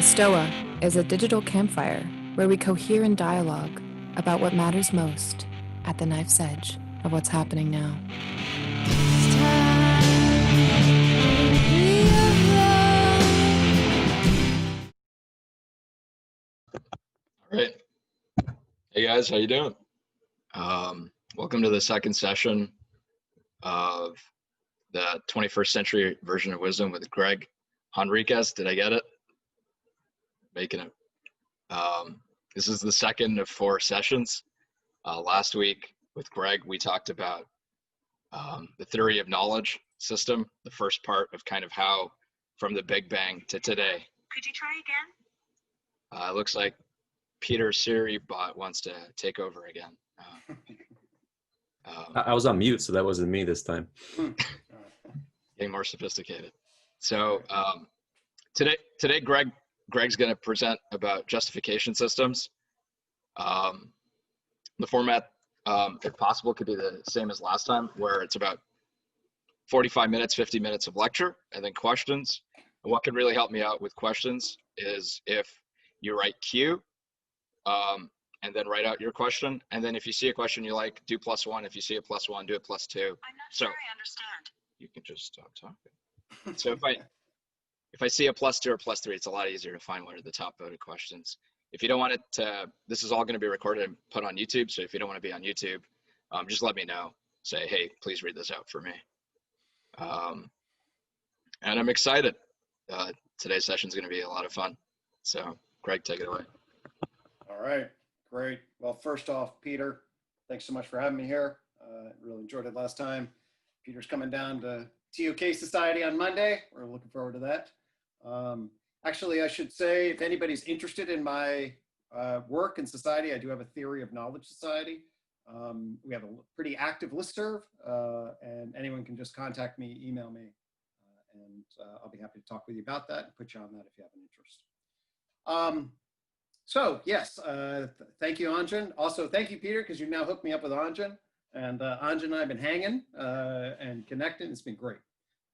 Stoa is a digital campfire where we cohere in dialogue about what matters most at the knife's edge of what's happening now. All right. Hey guys, how you doing? Welcome to the second session of the 21st century version of wisdom with Gregg Henriques. Did I get it? Making it. This is the second of 4 sessions. Last week with Gregg, we talked about the theory of knowledge system, the first part of kind of how from the Big Bang to today. Could you try again? It looks like Peter Siri bot wants to take over again. I was on mute, so that wasn't me this time. Getting more sophisticated. So today Gregg's going to present about justification systems. The format, if possible, could be the same as last time, where it's about 45 minutes, 50 minutes of lecture, and then questions. And what could really help me out with questions is if you write Q, and then write out your question. And then if you see a question you like, do +1. If you see a +1, do it +2. I'm not sure I understand. You can just stop talking. So if I see a +2 or +3, it's a lot easier to find what are the top voted questions. If you don't want it to, this is all going to be recorded and put on YouTube. So if you don't want to be on YouTube, just let me know. Say, hey, please read this out for me. And I'm excited. Today's session is going to be a lot of fun. So Gregg, take it away. All right, great. Well, first off, Peter, thanks so much for having me here. Really enjoyed it last time. Peter's coming down to TOK Society on Monday. We're looking forward to that. Actually, I should say, if anybody's interested in my work in society, I do have a Theory of Knowledge Society. We have a pretty active listserv, and anyone can just contact me, email me, and I'll be happy to talk with you about that and put you on that if you have an interest. So yes, thank you, Anjan. Also, thank you, Peter, because you now hooked me up with Anjan. And Anjan and I have been hanging and connecting. It's been great.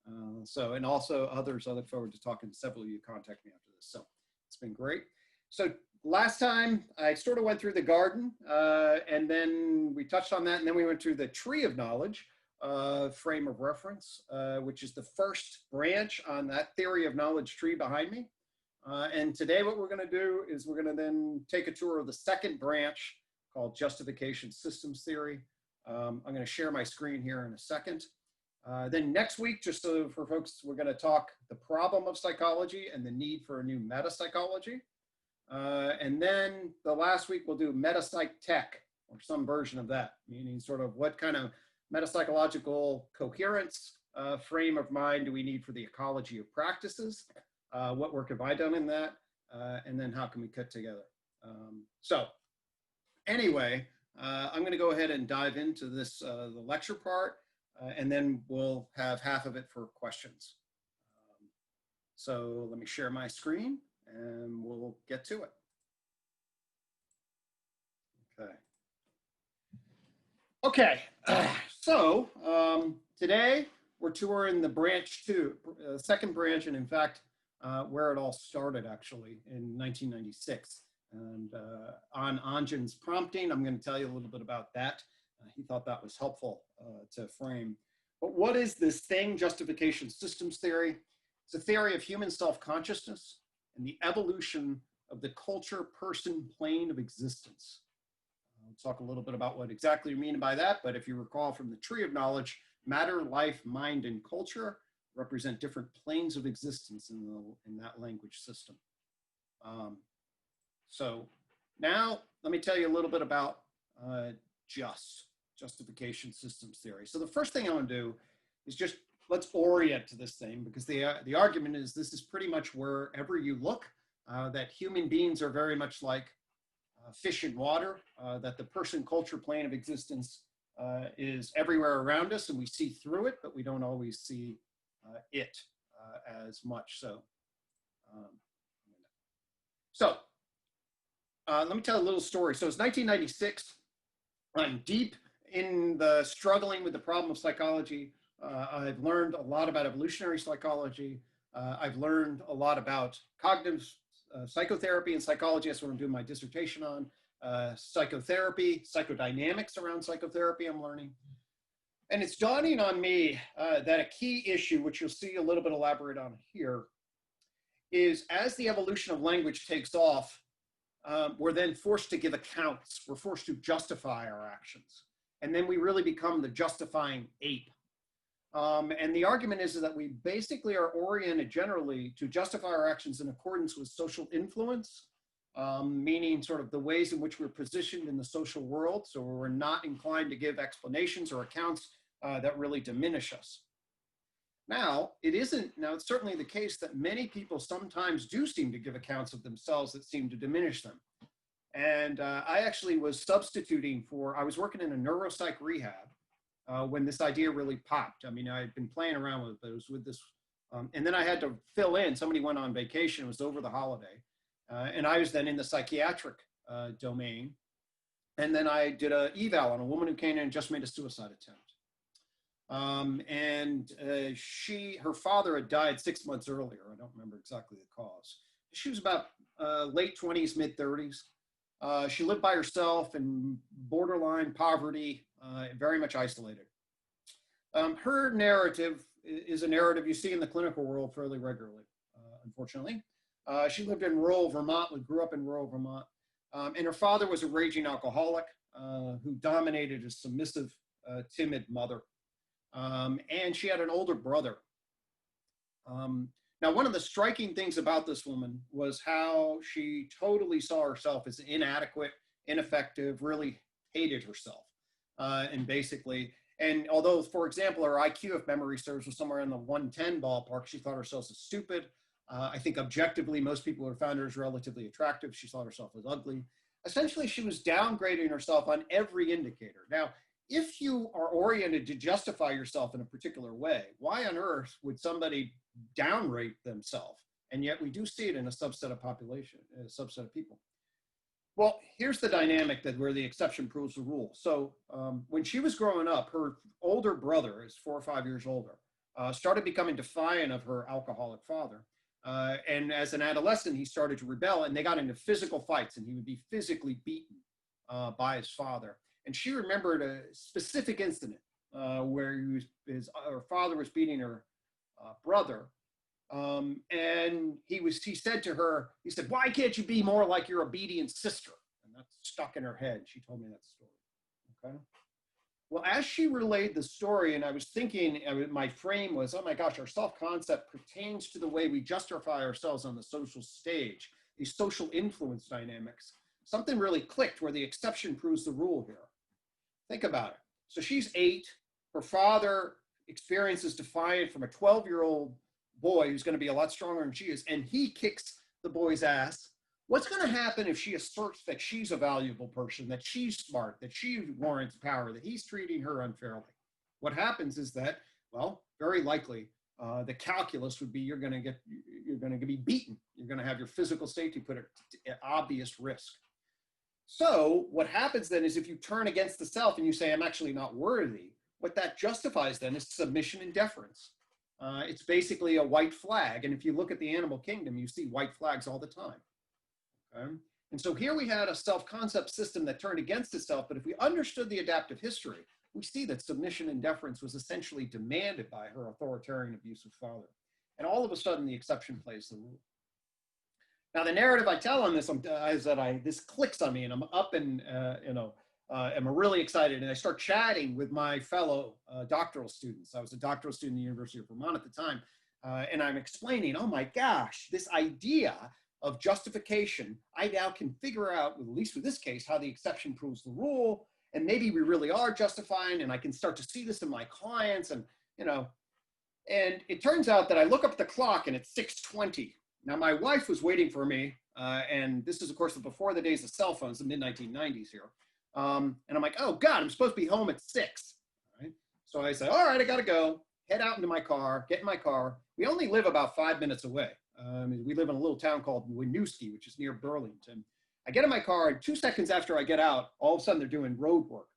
And also others, I look forward to talking to several of you contact me after this. So it's been great. So last time I sort of went through the garden and then we touched on that. And then we went through the tree of knowledge frame of reference, which is the first branch on that theory of knowledge tree behind me. And today what we're going to do is we're going to then take a tour of the second branch called Justification Systems Theory. I'm going to share my screen here in a second. Then next week, just so for folks, we're going to talk the problem of psychology and the need for a new meta-psychology. And then the last week we'll do meta-psych tech, or some version of that, meaning sort of what kind of meta-psychological coherence frame of mind do we need for the ecology of practices? What work have I done in that? And then how can we cut together? So anyway, I'm going to go ahead and dive into this, the lecture part, and then we'll have half of it for questions. So let me share my screen and we'll get to it. Okay. So today we're touring the branch 2, second branch, and in fact, where it all started actually in 1996. And on Anjan's prompting, I'm going to tell you a little bit about that. He thought that was helpful to frame. But what is this thing, justification systems theory? It's a theory of human self-consciousness and the evolution of the culture-person plane of existence. I'll talk a little bit about what exactly we mean by that, but if you recall from the tree of knowledge, matter, life, mind, and culture represent different planes of existence in that language system. So now let me tell you a little bit about justification systems theory. So the first thing I want to do is just let's orient to this thing, because the argument is this is pretty much wherever you look, that human beings are very much like fish in water, that the person culture plane of existence is everywhere around us and we see through it, but we don't always see it as much. So let me tell a little story. So it's 1996. I'm deep in the struggling with the problem of psychology. I've learned a lot about evolutionary psychology. I've learned a lot about cognitive psychotherapy and psychology. That's what I'm doing my dissertation on. Psychotherapy, psychodynamics around psychotherapy I'm learning. And it's dawning on me that a key issue, which you'll see a little bit elaborate on here, is as the evolution of language takes off, we're then forced to give accounts. We're forced to justify our actions. And then we really become the justifying ape. And the argument is that we basically are oriented generally to justify our actions in accordance with social influence, meaning sort of the ways in which we're positioned in the social world. So we're not inclined to give explanations or accounts that really diminish us. Now, it's certainly the case that many people sometimes do seem to give accounts of themselves that seem to diminish them. And I actually was substituting I was working in a neuropsych rehab when this idea really popped. I mean, I had been playing around with those, and then I had to fill in. Somebody went on vacation, it was over the holiday. And I was then in the psychiatric domain. And then I did an eval on a woman who came in and just made a suicide attempt. Her father had died 6 months earlier. I don't remember exactly the cause. She was about late 20s, mid 30s. She lived by herself in borderline poverty, very much isolated. Her narrative is a narrative you see in the clinical world fairly regularly, unfortunately. She lived in rural Vermont, grew up in rural Vermont. And her father was a raging alcoholic who dominated a submissive, timid mother. And she had an older brother. Now, one of the striking things about this woman was how she totally saw herself as inadequate, ineffective, really hated herself. And although, for example, her IQ, if memory serves, was somewhere in the 110 ballpark, she thought herself as stupid. I think objectively, most people would have found her as relatively attractive. She saw herself as ugly. Essentially, she was downgrading herself on every indicator. Now, if you are oriented to justify yourself in a particular way, why on earth would somebody downrate themselves? And yet we do see it in a subset of population, a subset of people. Well, here's the dynamic where the exception proves the rule. So when she was growing up, her older brother, is 4 or 5 years older, started becoming defiant of her alcoholic father. And as an adolescent, he started to rebel, and they got into physical fights, and he would be physically beaten by his father. And she remembered a specific incident where her father was beating her brother. And he said to her, he said, "Why can't you be more like your obedient sister?" And that's stuck in her head. She told me that story. Okay. Well, as she relayed the story, and I was thinking, my frame was, oh my gosh, our self-concept pertains to the way we justify ourselves on the social stage, these social influence dynamics. Something really clicked where the exception proves the rule here. Think about it. So she's 8. Her father experiences defiance from a 12-year-old boy who's going to be a lot stronger than she is, and he kicks the boy's ass. What's going to happen if she asserts that she's a valuable person, that she's smart, that she warrants power, that he's treating her unfairly? What happens is that, well, very likely the calculus would be you're going to be beaten. You're going to have your physical safety put at obvious risk. So what happens then is if you turn against the self and you say, I'm actually not worthy, what that justifies then is submission and deference. It's basically a white flag. And if you look at the animal kingdom, you see white flags all the time. Okay? And so here we had a self-concept system that turned against itself. But if we understood the adaptive history, we see that submission and deference was essentially demanded by her authoritarian, abusive father. And all of a sudden, the exception plays the rule. Now, the narrative I tell on this is that this clicks on me, and I'm up and, I'm really excited. And I start chatting with my fellow doctoral students. I was a doctoral student at the University of Vermont at the time. And I'm explaining, oh my gosh, this idea of justification, I now can figure out, at least with this case, how the exception proves the rule. And maybe we really are justifying, and I can start to see this in my clients. And, and it turns out that I look up at the clock and it's 6:20. Now, my wife was waiting for me, and this is, of course, before the days of cell phones, the mid-1990s here. And I'm like, oh, God, I'm supposed to be home at 6. Right? So I said, all right, I got to go. Head out into my car, get in my car. We only live about 5 minutes away. We live in a little town called Winooski, which is near Burlington. I get in my car, and 2 seconds after I get out, all of a sudden they're doing road work.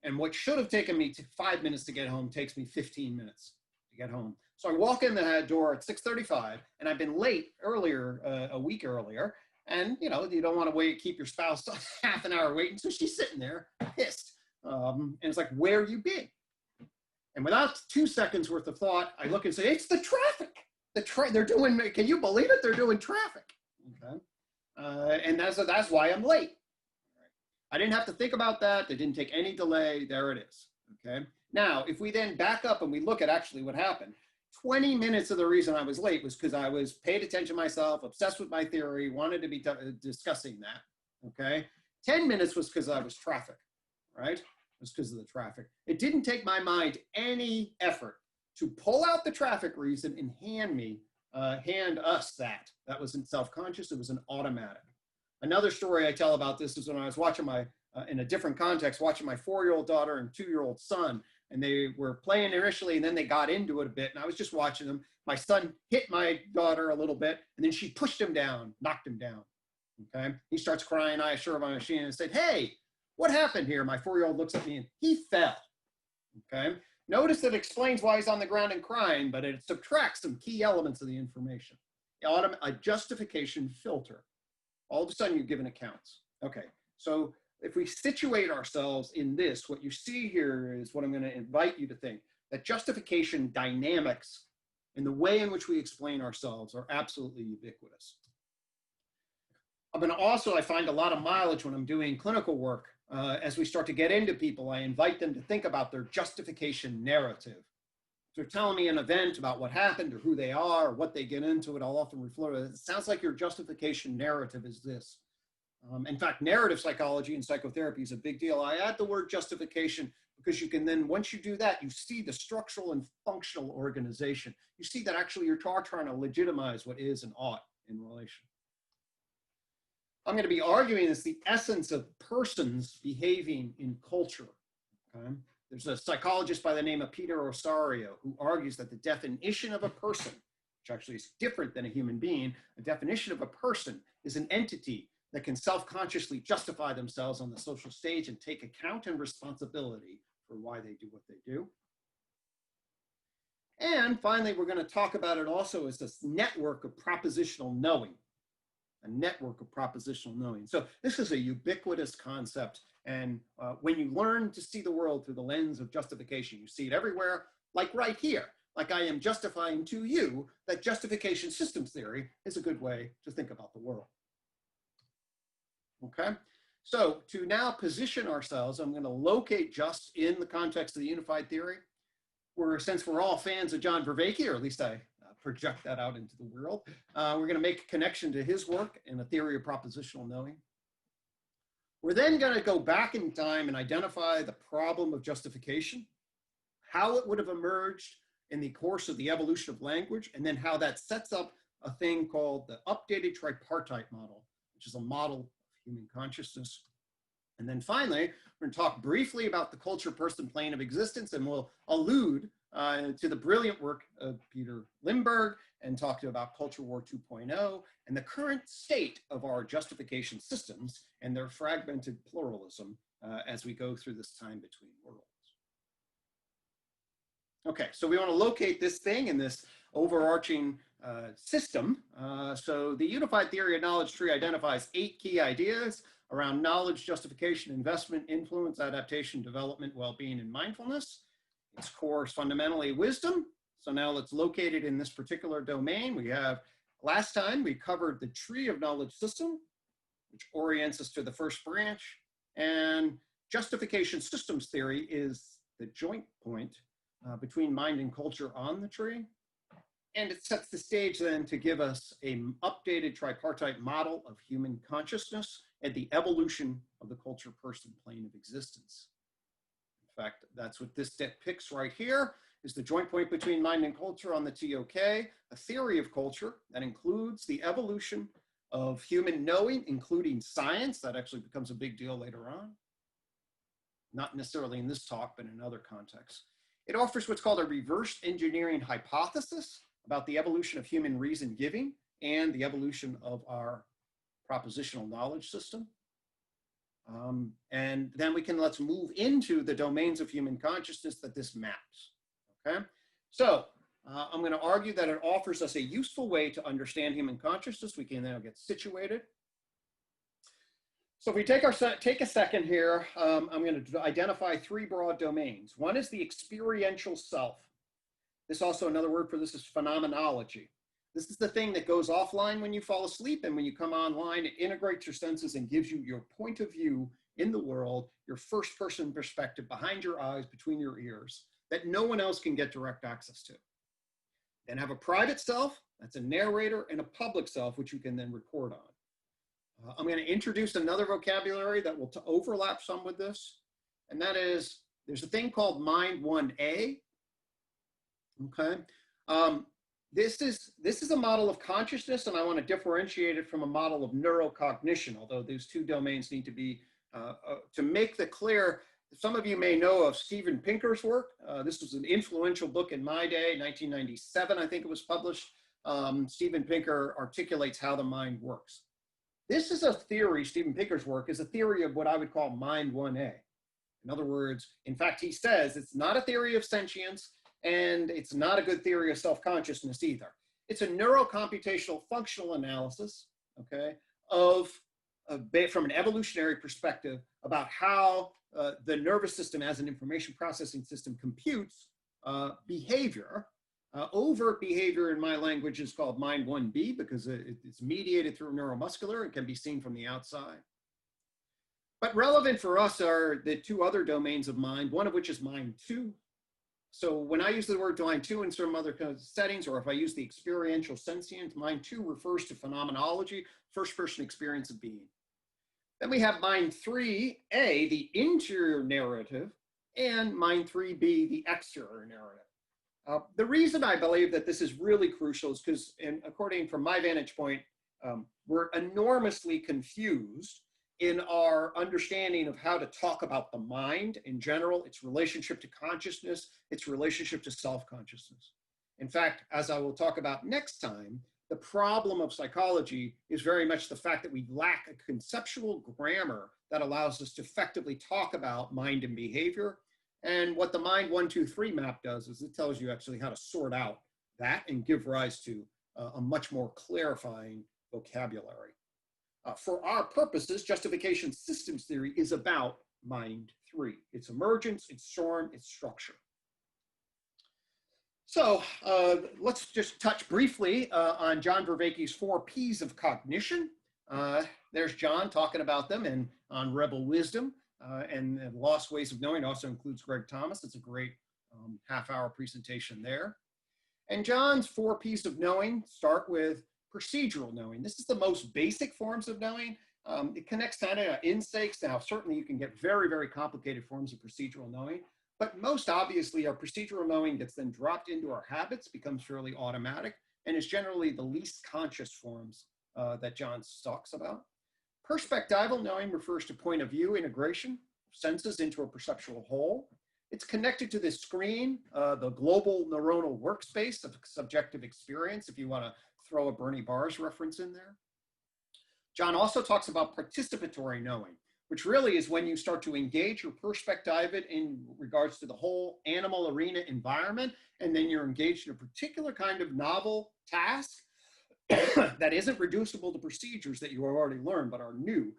And what should have taken me 5 minutes to get home takes me 15 minutes to get home. So I walk in the door at 6:35, and I've been late earlier, a week earlier, And, you know, you don't want to keep your spouse half an hour waiting. So she's sitting there pissed. And it's like, where have you been? And without 2 seconds worth of thought, I look and say, it's the traffic. They're doing, can you believe it? They're doing traffic. Okay. And that's why I'm late. I didn't have to think about that. They didn't take any delay. There it is. Okay. Now, if we then back up and we look at actually what happened, 20 minutes of the reason I was late was because I was paid attention to myself, obsessed with my theory, wanted to be discussing that. Okay. 10 minutes was because I was traffic, right? It was because of the traffic. It didn't take my mind any effort to pull out the traffic reason and hand us that. That wasn't self-conscious. It was an automatic. Another story I tell about this is when I was watching in a different context, watching my 4-year-old daughter and 2-year-old son, and they were playing initially, and then they got into it a bit, and I was just watching them. My son hit my daughter a little bit, and then she pushed him down, knocked him down, okay? He starts crying. I assure him on a machine and said, hey, what happened here? My 4-year-old looks at me, and he fell, okay? Notice that it explains why he's on the ground and crying, but it subtracts some key elements of the information. A justification filter. All of a sudden, you're given accounts. Okay, so if we situate ourselves in this, what you see here is what I'm going to invite you to think, that justification dynamics and the way in which we explain ourselves are absolutely ubiquitous. I'm going to also, I find a lot of mileage when I'm doing clinical work. As we start to get into people, I invite them to think about their justification narrative. If they're telling me an event about what happened or who they are or what they get into, it, I'll often refer to it. It sounds like your justification narrative is this. In fact, narrative psychology and psychotherapy is a big deal. I add the word justification because you can then, once you do that, you see the structural and functional organization. You see that actually you're trying to legitimize what is and ought in relation. I'm going to be arguing it's the essence of persons behaving in culture. Okay? There's a psychologist by the name of Peter Osario who argues that the definition of a person, which actually is different than a human being, a definition of a person is an entity that can self-consciously justify themselves on the social stage and take account and responsibility for why they do what they do. And finally, we're going to talk about it also as this network of propositional knowing. A network of propositional knowing. So this is a ubiquitous concept. And when you learn to see the world through the lens of justification, you see it everywhere, like right here. Like I am justifying to you that justification systems theory is a good way to think about the world. Okay, so to now position ourselves, I'm going to locate just in the context of the unified theory. Since we're all fans of John Vervaeke, or at least I project that out into the world, we're going to make a connection to his work in a theory of propositional knowing. We're then going to go back in time and identify the problem of justification, how it would have emerged in the course of the evolution of language, and then how that sets up a thing called the updated tripartite model, which is a model of human consciousness. And then finally, we're going to talk briefly about the culture-person plane of existence, and we'll allude to the brilliant work of Peter Limberg and talk about Culture War 2.0 and the current state of our justification systems and their fragmented pluralism as we go through this time between worlds. Okay, so we want to locate this thing in this overarching system. So the unified theory of knowledge tree identifies 8 key ideas around knowledge, justification, investment, influence, adaptation, development, well-being, and mindfulness. Its core is fundamentally wisdom. So now let's locate it in this particular domain. We have, last time we covered the tree of knowledge system, which orients us to the first branch. And justification systems theory is the joint point between mind and culture on the tree. And it sets the stage then to give us an updated tripartite model of human consciousness and the evolution of the culture-person plane of existence. In fact, that's what this depicts right here, is the joint point between mind and culture on the TOK, a theory of culture that includes the evolution of human knowing, including science. That actually becomes a big deal later on. Not necessarily in this talk, but in other contexts. It offers what's called a reverse engineering hypothesis about the evolution of human reason giving and the evolution of our propositional knowledge system. And then let's move into the domains of human consciousness that this maps, okay? So I'm gonna argue that it offers us a useful way to understand human consciousness. We can now get situated. So if we take a second here, I'm going to identify three broad domains. One is the experiential self. This also, another word for this is phenomenology. This is the thing that goes offline when you fall asleep, and when you come online, it integrates your senses and gives you your point of view in the world, your first person perspective behind your eyes, between your ears, that no one else can get direct access to. Then have a private self, that's a narrator, and a public self, which you can then record on. I'm going to introduce another vocabulary that will overlap some with this, and that is, there's a thing called Mind 1A. Okay, this is a model of consciousness, and I want to differentiate it from a model of neurocognition, although these two domains need to be, to make the clear. Some of you may know of Steven Pinker's work. This was an influential book in my day, 1997, I think it was published. Steven Pinker articulates how the mind works. This is a theory, Steven Pinker's work is a theory of what I would call Mind 1A. In other words, in fact, he says it's not a theory of sentience, and it's not a good theory of self-consciousness either. It's a neurocomputational functional analysis, okay, from an evolutionary perspective about how the nervous system as an information processing system computes behavior. Overt behavior in my language is called Mind 1B because it's mediated through neuromuscular and can be seen from the outside. But relevant for us are the two other domains of mind, one of which is Mind 2. So when I use the word Mind 2 in some other kind of settings, or if I use the experiential sentience, Mind 2 refers to phenomenology, first person experience of being. Then we have Mind 3A, the interior narrative, and Mind 3B, the exterior narrative. The reason I believe that this is really crucial is because, according from my vantage point, we're enormously confused in our understanding of how to talk about the mind in general, its relationship to consciousness, its relationship to self-consciousness. In fact, as I will talk about next time, the problem of psychology is very much the fact that we lack a conceptual grammar that allows us to effectively talk about mind and behavior. And what the Mind 1, 2, 3 map does is it tells you actually how to sort out that and give rise to a much more clarifying vocabulary. For our purposes, justification systems theory is about Mind 3, its emergence, its form, its structure. So let's just touch briefly on John Vervaeke's 4 Ps of cognition. There's John talking about them and on rebel wisdom and lost ways of knowing. It also includes Greg Thomas. It's a great half-hour presentation there. And John's 4 Ps of knowing start with procedural knowing. This is the most basic forms of knowing. It connects kind of insights. Now, certainly you can get very, very complicated forms of procedural knowing, but most obviously our procedural knowing gets then dropped into our habits, becomes fairly automatic, and is generally the least conscious forms that John talks about. Perspectival knowing refers to point of view integration, senses into a perceptual whole. It's connected to this screen, the global neuronal workspace of subjective experience, if you want to throw a Bernie Bars reference in there. John also talks about participatory knowing, which really is when you start to engage your perspective in regards to the whole animal arena environment, and then you're engaged in a particular kind of novel task that isn't reducible to procedures that you have already learned but are new.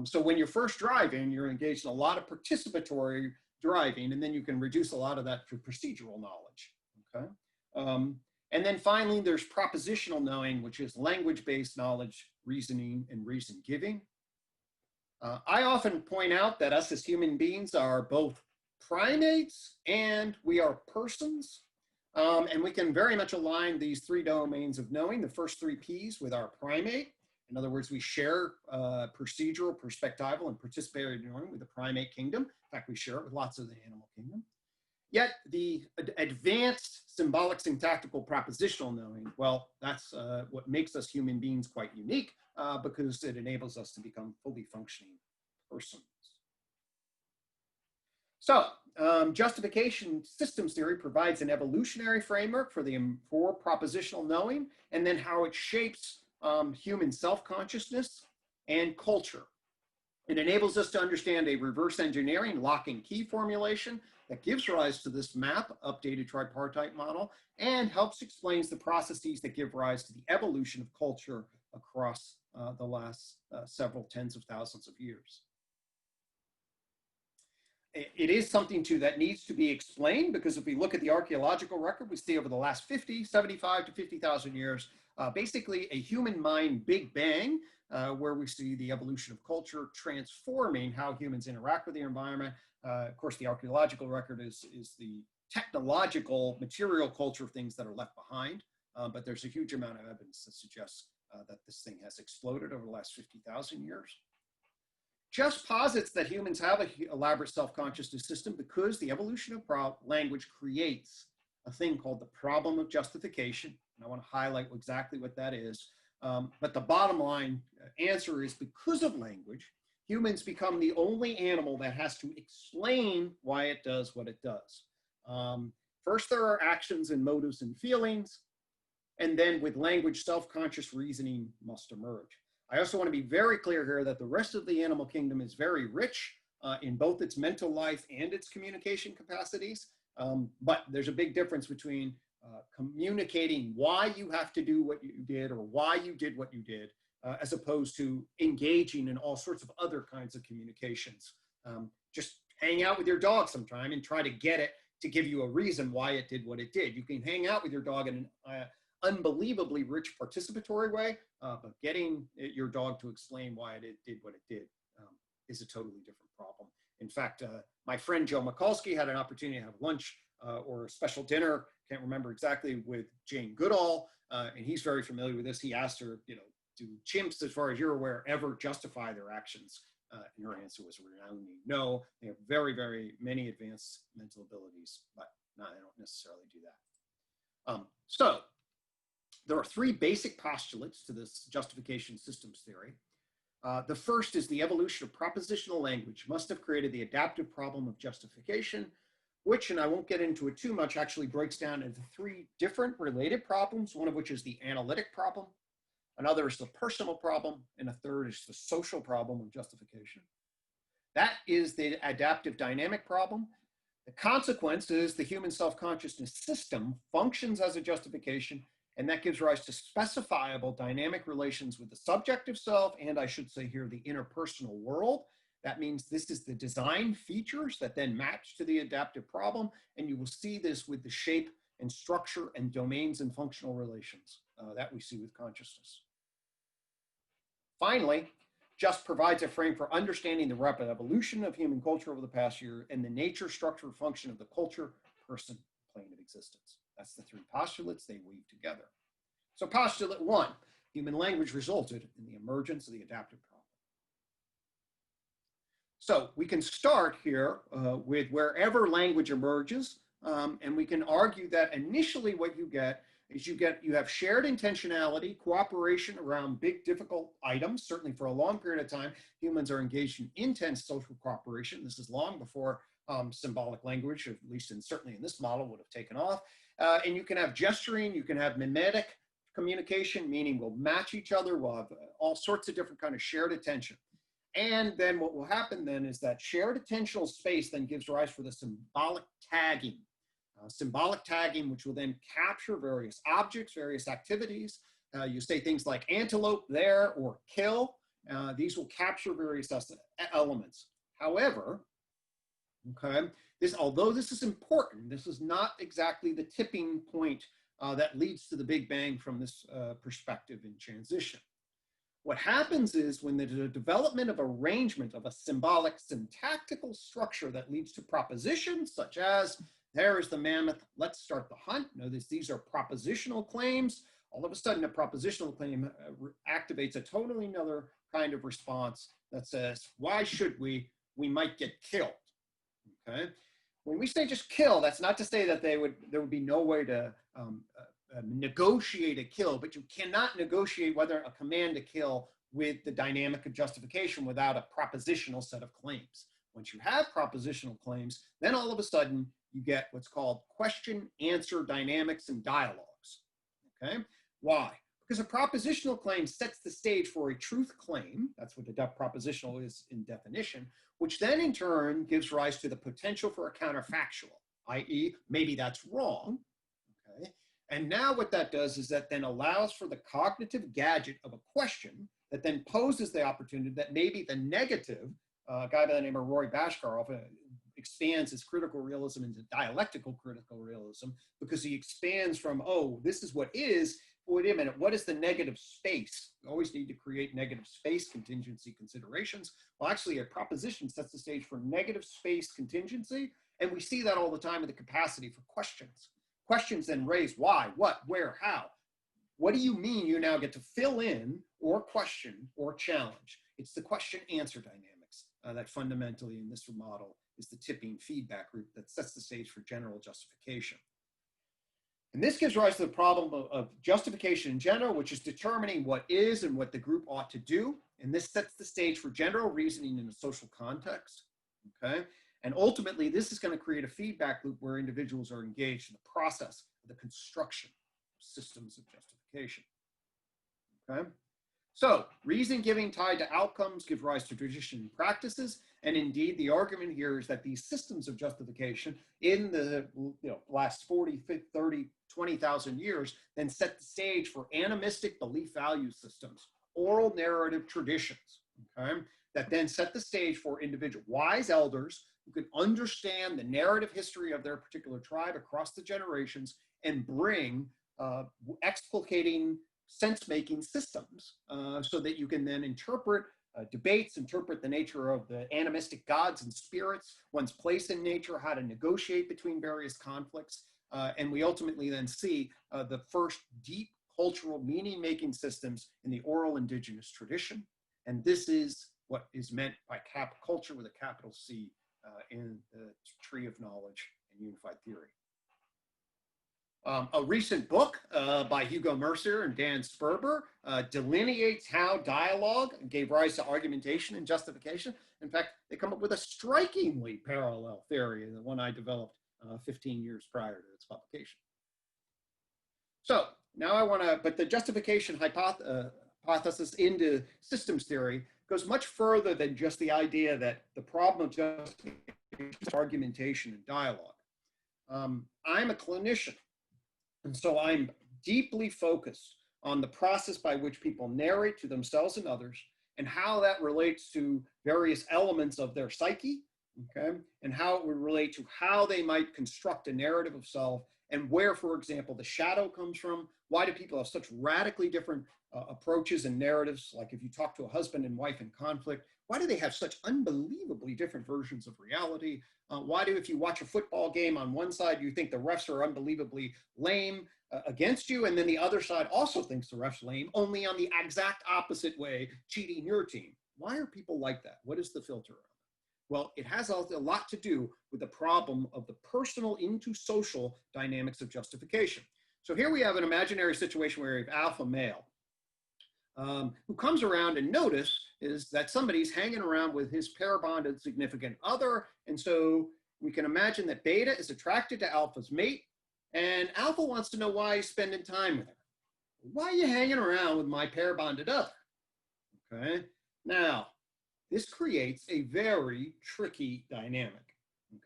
So when you're first driving, you're engaged in a lot of participatory driving, and then you can reduce a lot of that to procedural knowledge, okay? And then finally, there's propositional knowing, which is language-based knowledge, reasoning, and reason giving. I often point out that us as human beings are both primates and we are persons. And we can very much align these 3 domains of knowing, the first 3 Ps, with our primate. In other words, we share procedural, perspectival, and participatory knowing with the primate kingdom. In fact, we share it with lots of the animal kingdom. Yet the advanced symbolic syntactical propositional knowing, well, that's what makes us human beings quite unique because it enables us to become fully functioning persons. So justification systems theory provides an evolutionary framework for propositional knowing, and then how it shapes human self-consciousness and culture. It enables us to understand a reverse engineering lock and key formulation that gives rise to this map, updated tripartite model, and helps explains the processes that give rise to the evolution of culture across the last several tens of thousands of years. It is something too that needs to be explained, because if we look at the archaeological record, we see over the last 75 to 50,000 years, basically a human mind Big Bang, where we see the evolution of culture transforming how humans interact with the environment. Of course, the archaeological record is the technological, material culture of things that are left behind, but there's a huge amount of evidence that suggests that this thing has exploded over the last 50,000 years. Just posits that humans have an elaborate self-consciousness system because the evolution of language creates a thing called the problem of justification. And I want to highlight exactly what that is. But the bottom line answer is, because of language, humans become the only animal that has to explain why it does what it does. First, there are actions and motives and feelings. And then with language, self-conscious reasoning must emerge. I also want to be very clear here that the rest of the animal kingdom is very rich in both its mental life and its communication capacities. But there's a big difference between communicating why you have to do what you did or why you did what you did, as opposed to engaging in all sorts of other kinds of communications. Just hang out with your dog sometime and try to get it to give you a reason why it did what it did. You can hang out with your dog in an unbelievably rich participatory way, but getting your dog to explain why it did what it did is a totally different problem. In fact, my friend Joe Mikulski had an opportunity to have lunch or a special dinner, can't remember exactly, with Jane Goodall, and he's very familiar with this. He asked her, do chimps, as far as you're aware, ever justify their actions? And her answer was resounding no. They have very, very many advanced mental abilities, but no, they don't necessarily do that. So there are three basic postulates to this justification systems theory. The first is the evolution of propositional language must have created the adaptive problem of justification, which, and I won't get into it too much, actually breaks down into three different related problems, one of which is the analytic problem, another is the personal problem, and a third is the social problem of justification. That is the adaptive dynamic problem. The consequence is the human self-consciousness system functions as a justification, and that gives rise to specifiable dynamic relations with the subjective self, and I should say here, the interpersonal world. That means this is the design features that then match to the adaptive problem, and you will see this with the shape and structure and domains and functional relations that we see with consciousness. Finally, just provides a frame for understanding the rapid evolution of human culture over the past year and the nature, structure, function of the culture, person, plane of existence. That's the three postulates they weave together. So postulate one, human language resulted in the emergence of the adaptive problem. So we can start here with wherever language emerges, and we can argue that initially what you get is you have shared intentionality, cooperation around big, difficult items. Certainly for a long period of time, humans are engaged in intense social cooperation. This is long before symbolic language, at least certainly in this model, would have taken off. And you can have gesturing, you can have mimetic communication, meaning we'll match each other, we'll have all sorts of different kind of shared attention. And then what will happen then is that shared attentional space then gives rise for the symbolic tagging. Symbolic tagging, which will then capture various objects, various activities. You say things like antelope there or kill. These will capture various elements. However, okay, although this is important, this is not exactly the tipping point that leads to the Big Bang from this perspective in transition. What happens is when there's a development of arrangement of a symbolic syntactical structure that leads to propositions such as, there is the mammoth, let's start the hunt. Notice these are propositional claims. All of a sudden, a propositional claim activates a totally another kind of response that says, why should we? We might get killed, okay? When we say just kill, that's not to say that there would be no way to negotiate a kill, but you cannot negotiate whether a command to kill with the dynamic of justification without a propositional set of claims. Once you have propositional claims, then all of a sudden you get what's called question, answer, dynamics, and dialogues, okay? Why? Because a propositional claim sets the stage for a truth claim, that's what a propositional is in definition, which then in turn gives rise to the potential for a counterfactual, i.e. maybe that's wrong, okay? And now what that does is that then allows for the cognitive gadget of a question that then poses the opportunity that maybe the negative, a guy by the name of Roy Bashkar expands his critical realism into dialectical critical realism, because he expands from, oh, this is what is, wait a minute, what is the negative space? We always need to create negative space contingency considerations. Well, actually, a proposition sets the stage for negative space contingency, and we see that all the time in the capacity for questions. Questions then raise why, what, where, how. What do you mean you now get to fill in or question or challenge? It's the question-answer dynamics that fundamentally in this model is the tipping feedback loop that sets the stage for general justification. And this gives rise to the problem of justification in general, which is determining what is and what the group ought to do. And this sets the stage for general reasoning in a social context, okay? And ultimately, this is going to create a feedback loop where individuals are engaged in the process of the construction of systems of justification, okay? So reason giving tied to outcomes give rise to tradition and practices. And indeed, the argument here is that these systems of justification in the last 40, 50, 30, 20,000 years then set the stage for animistic belief value systems, oral narrative traditions, okay, that then set the stage for individual wise elders who can understand the narrative history of their particular tribe across the generations and bring explicating sense-making systems so that you can then interpret debates, interpret the nature of the animistic gods and spirits, one's place in nature, how to negotiate between various conflicts. And we ultimately then see the first deep cultural meaning-making systems in the oral indigenous tradition. And this is what is meant by culture with a capital C in the tree of knowledge and unified theory. A recent book by Hugo Mercier and Dan Sperber delineates how dialogue gave rise to argumentation and justification. In fact, they come up with a strikingly parallel theory, the one I developed 15 years prior to its publication. So now I want to, but the justification hypothesis into systems theory goes much further than just the idea that the problem of justification is argumentation and dialogue. I'm a clinician. And so I'm deeply focused on the process by which people narrate to themselves and others and how that relates to various elements of their psyche, okay? And how it would relate to how they might construct a narrative of self and where, for example, the shadow comes from. Why do people have such radically different approaches and narratives? Like if you talk to a husband and wife in conflict, why do they have such unbelievably different versions of reality? Why do, if you watch a football game on one side, you think the refs are unbelievably lame against you, and then the other side also thinks the refs lame, only on the exact opposite way, cheating your team? Why are people like that? What is the filter on it? Well, it has a lot to do with the problem of the personal into social dynamics of justification. So here we have an imaginary situation where we have alpha male who comes around and notice is that somebody's hanging around with his pair-bonded significant other. And so we can imagine that beta is attracted to alpha's mate, and alpha wants to know why he's spending time with her. Why are you hanging around with my pair-bonded other? Okay, now this creates a very tricky dynamic,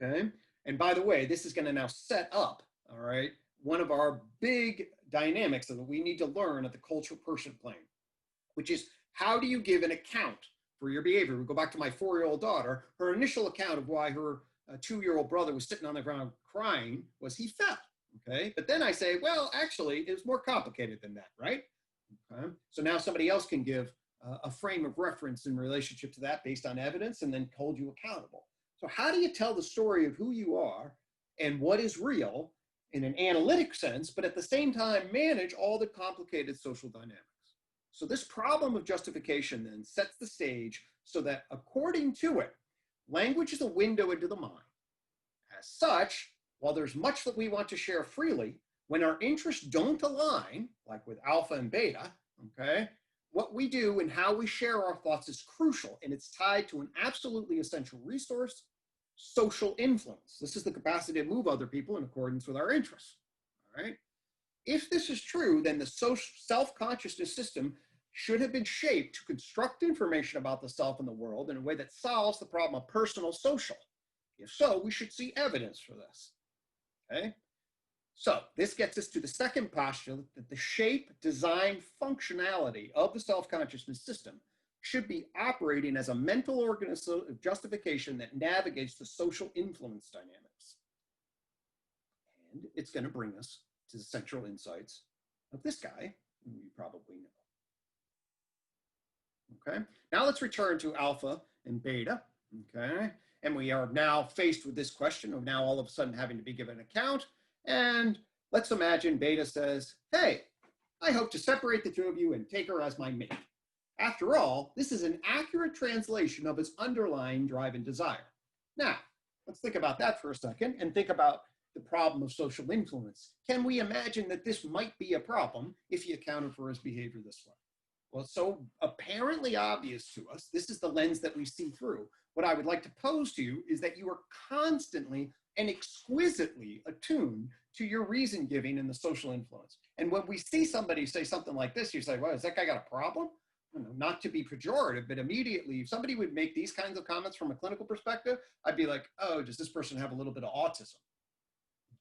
okay? And by the way, this is gonna now set up, all right, one of our big dynamics that we need to learn at the culture person plane, which is how do you give an account for your behavior? We go back to my 4-year-old daughter. Her initial account of why her 2-year-old brother was sitting on the ground crying was he fell, okay? But then I say, well, actually, it's more complicated than that, right? Okay? So now somebody else can give a frame of reference in relationship to that based on evidence and then hold you accountable. So how do you tell the story of who you are and what is real in an analytic sense, but at the same time manage all the complicated social dynamics? So this problem of justification then sets the stage so that according to it, language is a window into the mind. As such, while there's much that we want to share freely, when our interests don't align, like with alpha and beta, okay, what we do and how we share our thoughts is crucial, and it's tied to an absolutely essential resource, social influence. This is the capacity to move other people in accordance with our interests, all right? If this is true, then the self-consciousness system should have been shaped to construct information about the self and the world in a way that solves the problem of personal social. If so, we should see evidence for this, okay? So this gets us to the second postulate that the shape, design, functionality of the self-consciousness system should be operating as a mental organism of justification that navigates the social influence dynamics. And it's going to bring us to the central insights of this guy, who you probably know. Okay, now let's return to alpha and beta. Okay, and we are now faced with this question of now all of a sudden having to be given an account. And let's imagine beta says, hey, I hope to separate the two of you and take her as my mate. After all, this is an accurate translation of his underlying drive and desire. Now, let's think about that for a second and think about the problem of social influence. Can we imagine that this might be a problem if you accounted for his behavior this way? Well, it's so apparently obvious to us. This is the lens that we see through. What I would like to pose to you is that you are constantly and exquisitely attuned to your reason giving in the social influence. And when we see somebody say something like this, you say, well, has that guy got a problem? Not to be pejorative, but immediately, if somebody would make these kinds of comments from a clinical perspective, I'd be like, oh, does this person have a little bit of autism?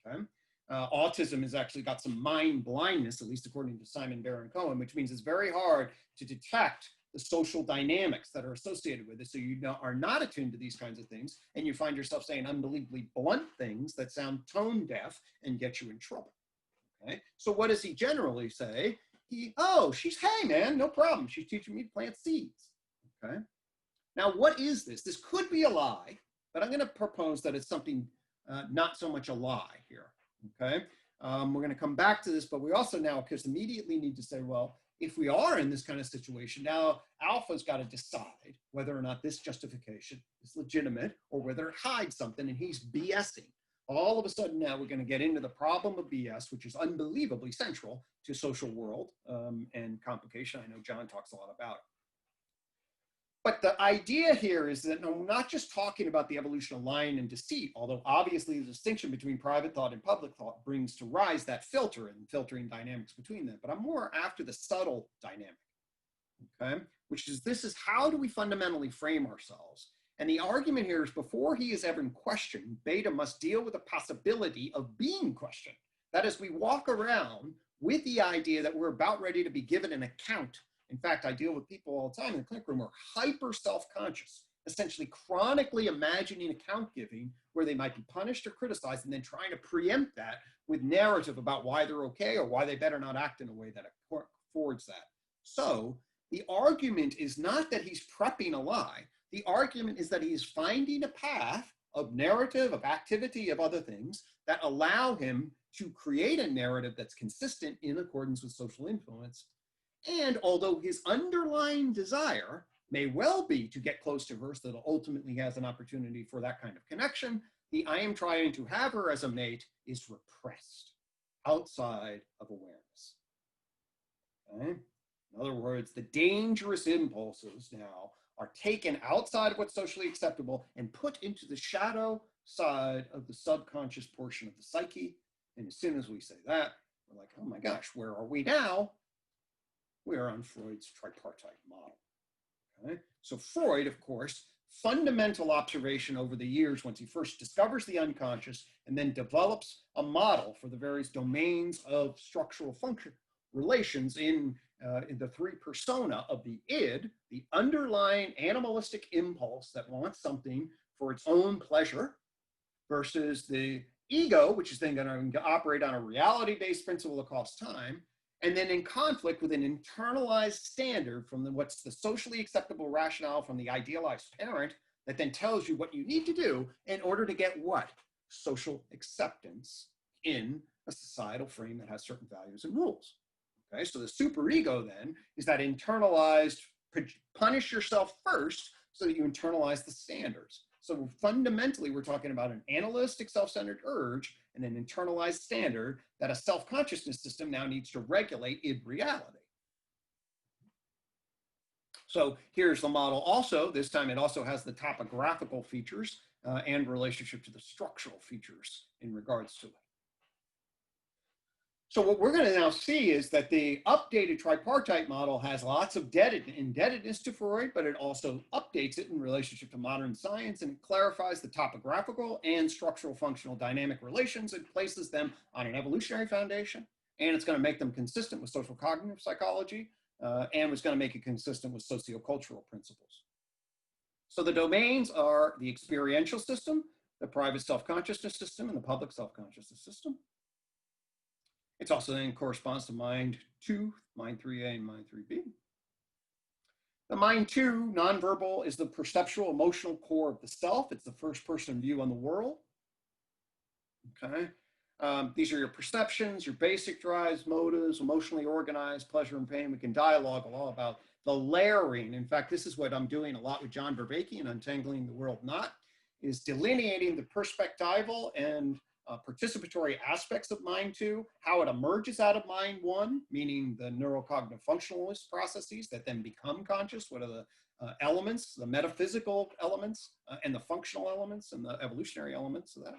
Okay. Autism has actually got some mind blindness, at least according to Simon Baron-Cohen, which means it's very hard to detect the social dynamics that are associated with it. So you are not attuned to these kinds of things, and you find yourself saying unbelievably blunt things that sound tone deaf and get you in trouble. Okay. So what does he generally say? Hey man, no problem. She's teaching me to plant seeds. Okay. Now, what is this? This could be a lie, but I'm going to propose that it's something not so much a lie here. Okay. We're going to come back to this, but we also now, because immediately need to say, well, if we are in this kind of situation, now alpha's got to decide whether or not this justification is legitimate or whether it hides something, and he's BSing. All of a sudden now we're going to get into the problem of BS, which is unbelievably central to social world and complication. I know John talks a lot about it. But the idea here is that I'm not just talking about the evolution of lying and deceit, although obviously the distinction between private thought and public thought brings to rise that filter and filtering dynamics between them. But I'm more after the subtle dynamic, okay? Which is, this is how do we fundamentally frame ourselves? And the argument here is before he is ever in question, beta must deal with the possibility of being questioned. That is, we walk around with the idea that we're about ready to be given an account. In fact, I deal with people all the time in the clinic room who are hyper self-conscious, essentially chronically imagining account giving where they might be punished or criticized and then trying to preempt that with narrative about why they're okay or why they better not act in a way that affords that. So the argument is not that he's prepping a lie. The argument is that he is finding a path of narrative, of activity, of other things that allow him to create a narrative that's consistent in accordance with social influence. And although his underlying desire may well be to get close to her so that ultimately he has an opportunity for that kind of connection, the I am trying to have her as a mate is repressed outside of awareness. Okay? In other words, the dangerous impulses now are taken outside of what's socially acceptable and put into the shadow side of the subconscious portion of the psyche. And as soon as we say that, we're like, oh my gosh, where are we now? We are on Freud's tripartite model. Okay? So Freud, of course, fundamental observation over the years once he first discovers the unconscious and then develops a model for the various domains of structural function relations in the three persona of the id, the underlying animalistic impulse that wants something for its own pleasure, versus the ego, which is then going to operate on a reality-based principle across time, and then in conflict with an internalized standard from what's the socially acceptable rationale from the idealized parent that then tells you what you need to do in order to get what? Social acceptance in a societal frame that has certain values and rules. Okay, so the superego then is that internalized, punish yourself first so that you internalize the standards. So fundamentally, we're talking about an analytic self-centered urge and an internalized standard that a self-consciousness system now needs to regulate in reality. So here's the model also. This time it also has the topographical features and relationship to the structural features in regards to it. So what we're going to now see is that the updated tripartite model has lots of indebtedness to Freud, but it also updates it in relationship to modern science, and it clarifies the topographical and structural functional dynamic relations. It places them on an evolutionary foundation, and it's going to make them consistent with social cognitive psychology, and it's going to make it consistent with sociocultural principles. So the domains are the experiential system, the private self-consciousness system, and the public self-consciousness system. It also then corresponds to mind 2, mind 3A, and mind 3B. The mind 2, nonverbal, is the perceptual emotional core of the self. It's the first person view on the world. Okay. These are your perceptions, your basic drives, motives, emotionally organized, pleasure and pain. We can dialogue a lot about the layering. In fact, this is what I'm doing a lot with John Vervaeke in Untangling the World Knot, is delineating the perspectival and participatory aspects of mind 2, how it emerges out of mind 1, meaning the neurocognitive functionalist processes that then become conscious. What are the elements, the metaphysical elements, and the functional elements, and the evolutionary elements of that.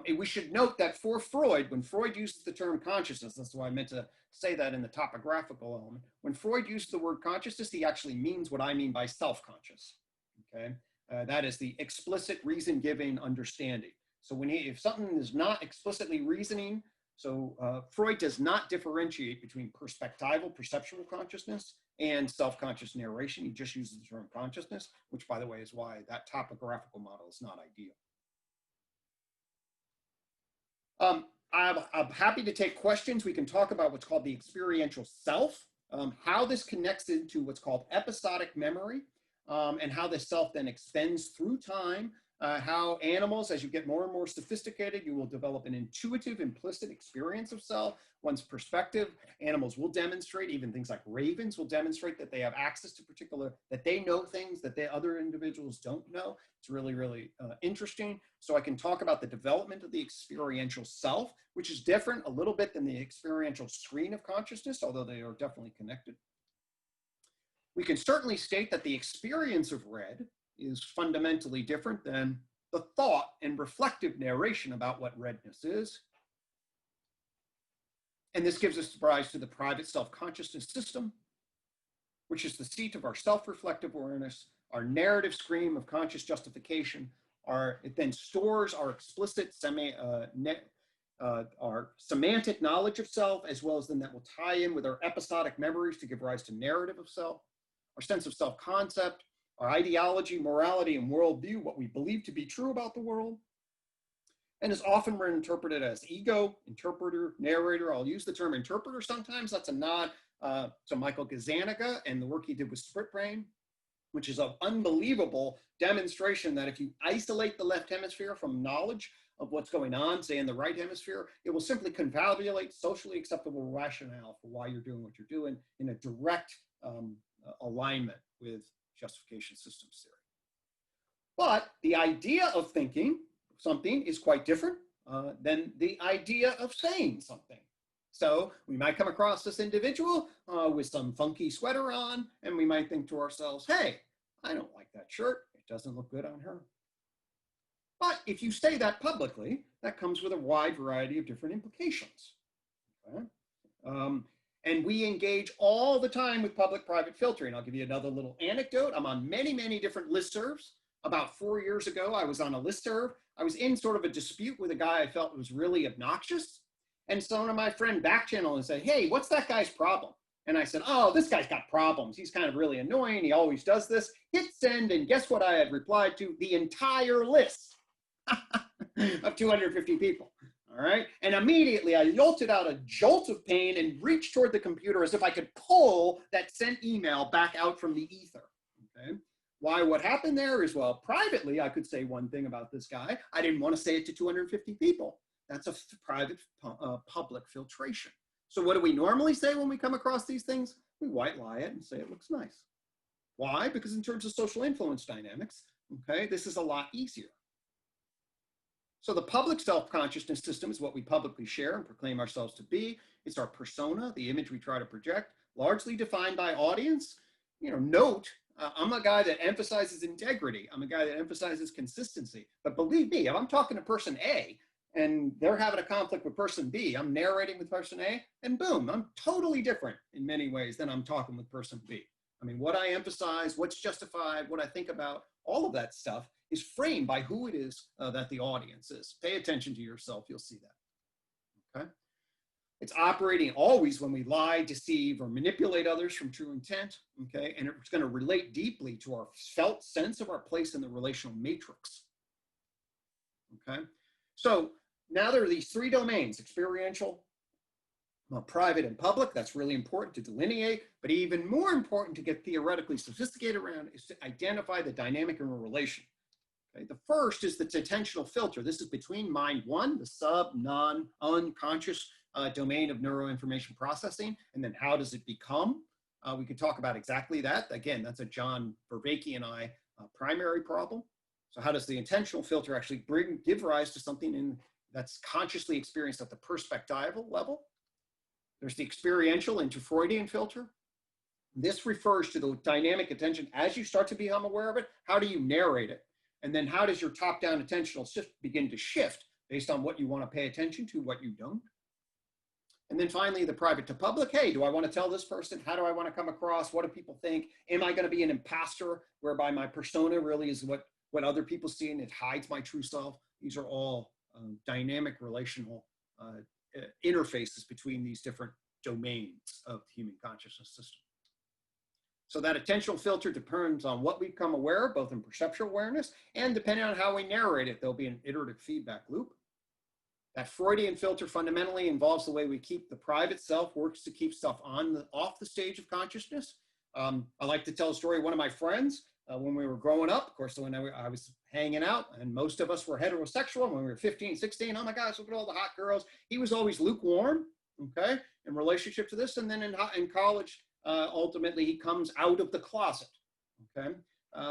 And we should note that for Freud, when Freud uses the term consciousness, that's why I meant to say that in the topographical element, when Freud uses the word consciousness, he actually means what I mean by self-conscious, okay? That is the explicit reason-giving understanding. So if something is not explicitly reasoning, so Freud does not differentiate between perspectival, perceptual consciousness and self-conscious narration. He just uses the term consciousness, which, by the way, is why that topographical model is not ideal. I'm happy to take questions. We can talk about what's called the experiential self, how this connects into what's called episodic memory, and how the self then extends through time. How animals, as you get more and more sophisticated, you will develop an intuitive, implicit experience of self. One's perspective, animals will demonstrate, even things like ravens will demonstrate that they have access to that they know things that other individuals don't know. It's really, really interesting. So I can talk about the development of the experiential self, which is different a little bit than the experiential screen of consciousness, although they are definitely connected. We can certainly state that the experience of red is fundamentally different than the thought and reflective narration about what redness is. And this gives us rise to the private self-consciousness system, which is the seat of our self-reflective awareness, our narrative stream of conscious justification. It then stores our explicit our semantic knowledge of self, as well as then that will tie in with our episodic memories to give rise to narrative of self, our sense of self-concept, our ideology, morality, and worldview, what we believe to be true about the world, and is often interpreted as ego, interpreter, narrator. I'll use the term interpreter sometimes. That's a nod to Michael Gazzaniga and the work he did with Split Brain, which is an unbelievable demonstration that if you isolate the left hemisphere from knowledge of what's going on, say in the right hemisphere, it will simply confabulate socially acceptable rationale for why you're doing what you're doing in a direct alignment with justification systems theory. But the idea of thinking something is quite different than the idea of saying something. So we might come across this individual with some funky sweater on, and we might think to ourselves, hey, I don't like that shirt. It doesn't look good on her. But if you say that publicly, that comes with a wide variety of different implications. Okay? And we engage all the time with public-private filtering. I'll give you another little anecdote. I'm on many, many different listservs. About 4 years ago, I was on a listserv. I was in sort of a dispute with a guy I felt was really obnoxious. And someone of my friend back-channeled and said, hey, what's that guy's problem? And I said, oh, this guy's got problems. He's kind of really annoying. He always does this. Hit send, and guess what I had replied to? The entire list of 250 people. All right. And immediately I jolted out a jolt of pain and reached toward the computer as if I could pull that sent email back out from the ether. Okay. Why? What happened there is, well, privately, I could say one thing about this guy. I didn't want to say it to 250 people. That's a private public filtration. So what do we normally say when we come across these things? We white lie it and say it looks nice. Why? Because in terms of social influence dynamics, okay, this is a lot easier. So the public self-consciousness system is what we publicly share and proclaim ourselves to be. It's our persona, the image we try to project, largely defined by audience. You know, note, I'm a guy that emphasizes integrity. I'm a guy that emphasizes consistency. But believe me, if I'm talking to person A, and they're having a conflict with person B. I'm narrating with person A, and boom, I'm totally different in many ways than I'm talking with person B. I mean, what I emphasize, what's justified, what I think about, all of that stuff is framed by who it is that the audience is. Pay attention to yourself, you'll see that, okay? It's operating always when we lie, deceive, or manipulate others from true intent, okay? And it's gonna relate deeply to our felt sense of our place in the relational matrix, okay? So now there are these three domains: experiential, private, and public. That's really important to delineate, but even more important to get theoretically sophisticated around is to identify the dynamic in a relation. Okay? The first is the attentional filter. This is between mind one, the unconscious domain of neuroinformation processing, and then how does it become? We could talk about exactly that. Again, that's a John Vervaeke and I primary problem. So how does the intentional filter actually give rise to something that's consciously experienced at the perspectival level? There's the experiential interfreudian filter. This refers to the dynamic attention as you start to become aware of it. How do you narrate it? And then how does your top-down attentional shift begin to shift based on what you want to pay attention to, what you don't? And then finally, the private to public. Hey, do I want to tell this person? How do I want to come across? What do people think? Am I going to be an imposter whereby my persona really is what other people see and it hides my true self? These are all dynamic relational interfaces between these different domains of the human consciousness system. So that attentional filter depends on what we become aware of, both in perceptual awareness and depending on how we narrate it, there'll be an iterative feedback loop. That Freudian filter fundamentally involves the way we keep the private self, works to keep stuff off the stage of consciousness. I like to tell a story of one of my friends when we were growing up. Of course, when I was hanging out, and most of us were heterosexual when we were 15, 16. Oh my gosh, look at all the hot girls. He was always lukewarm, okay, in relationship to this. And then in college, ultimately, he comes out of the closet, okay?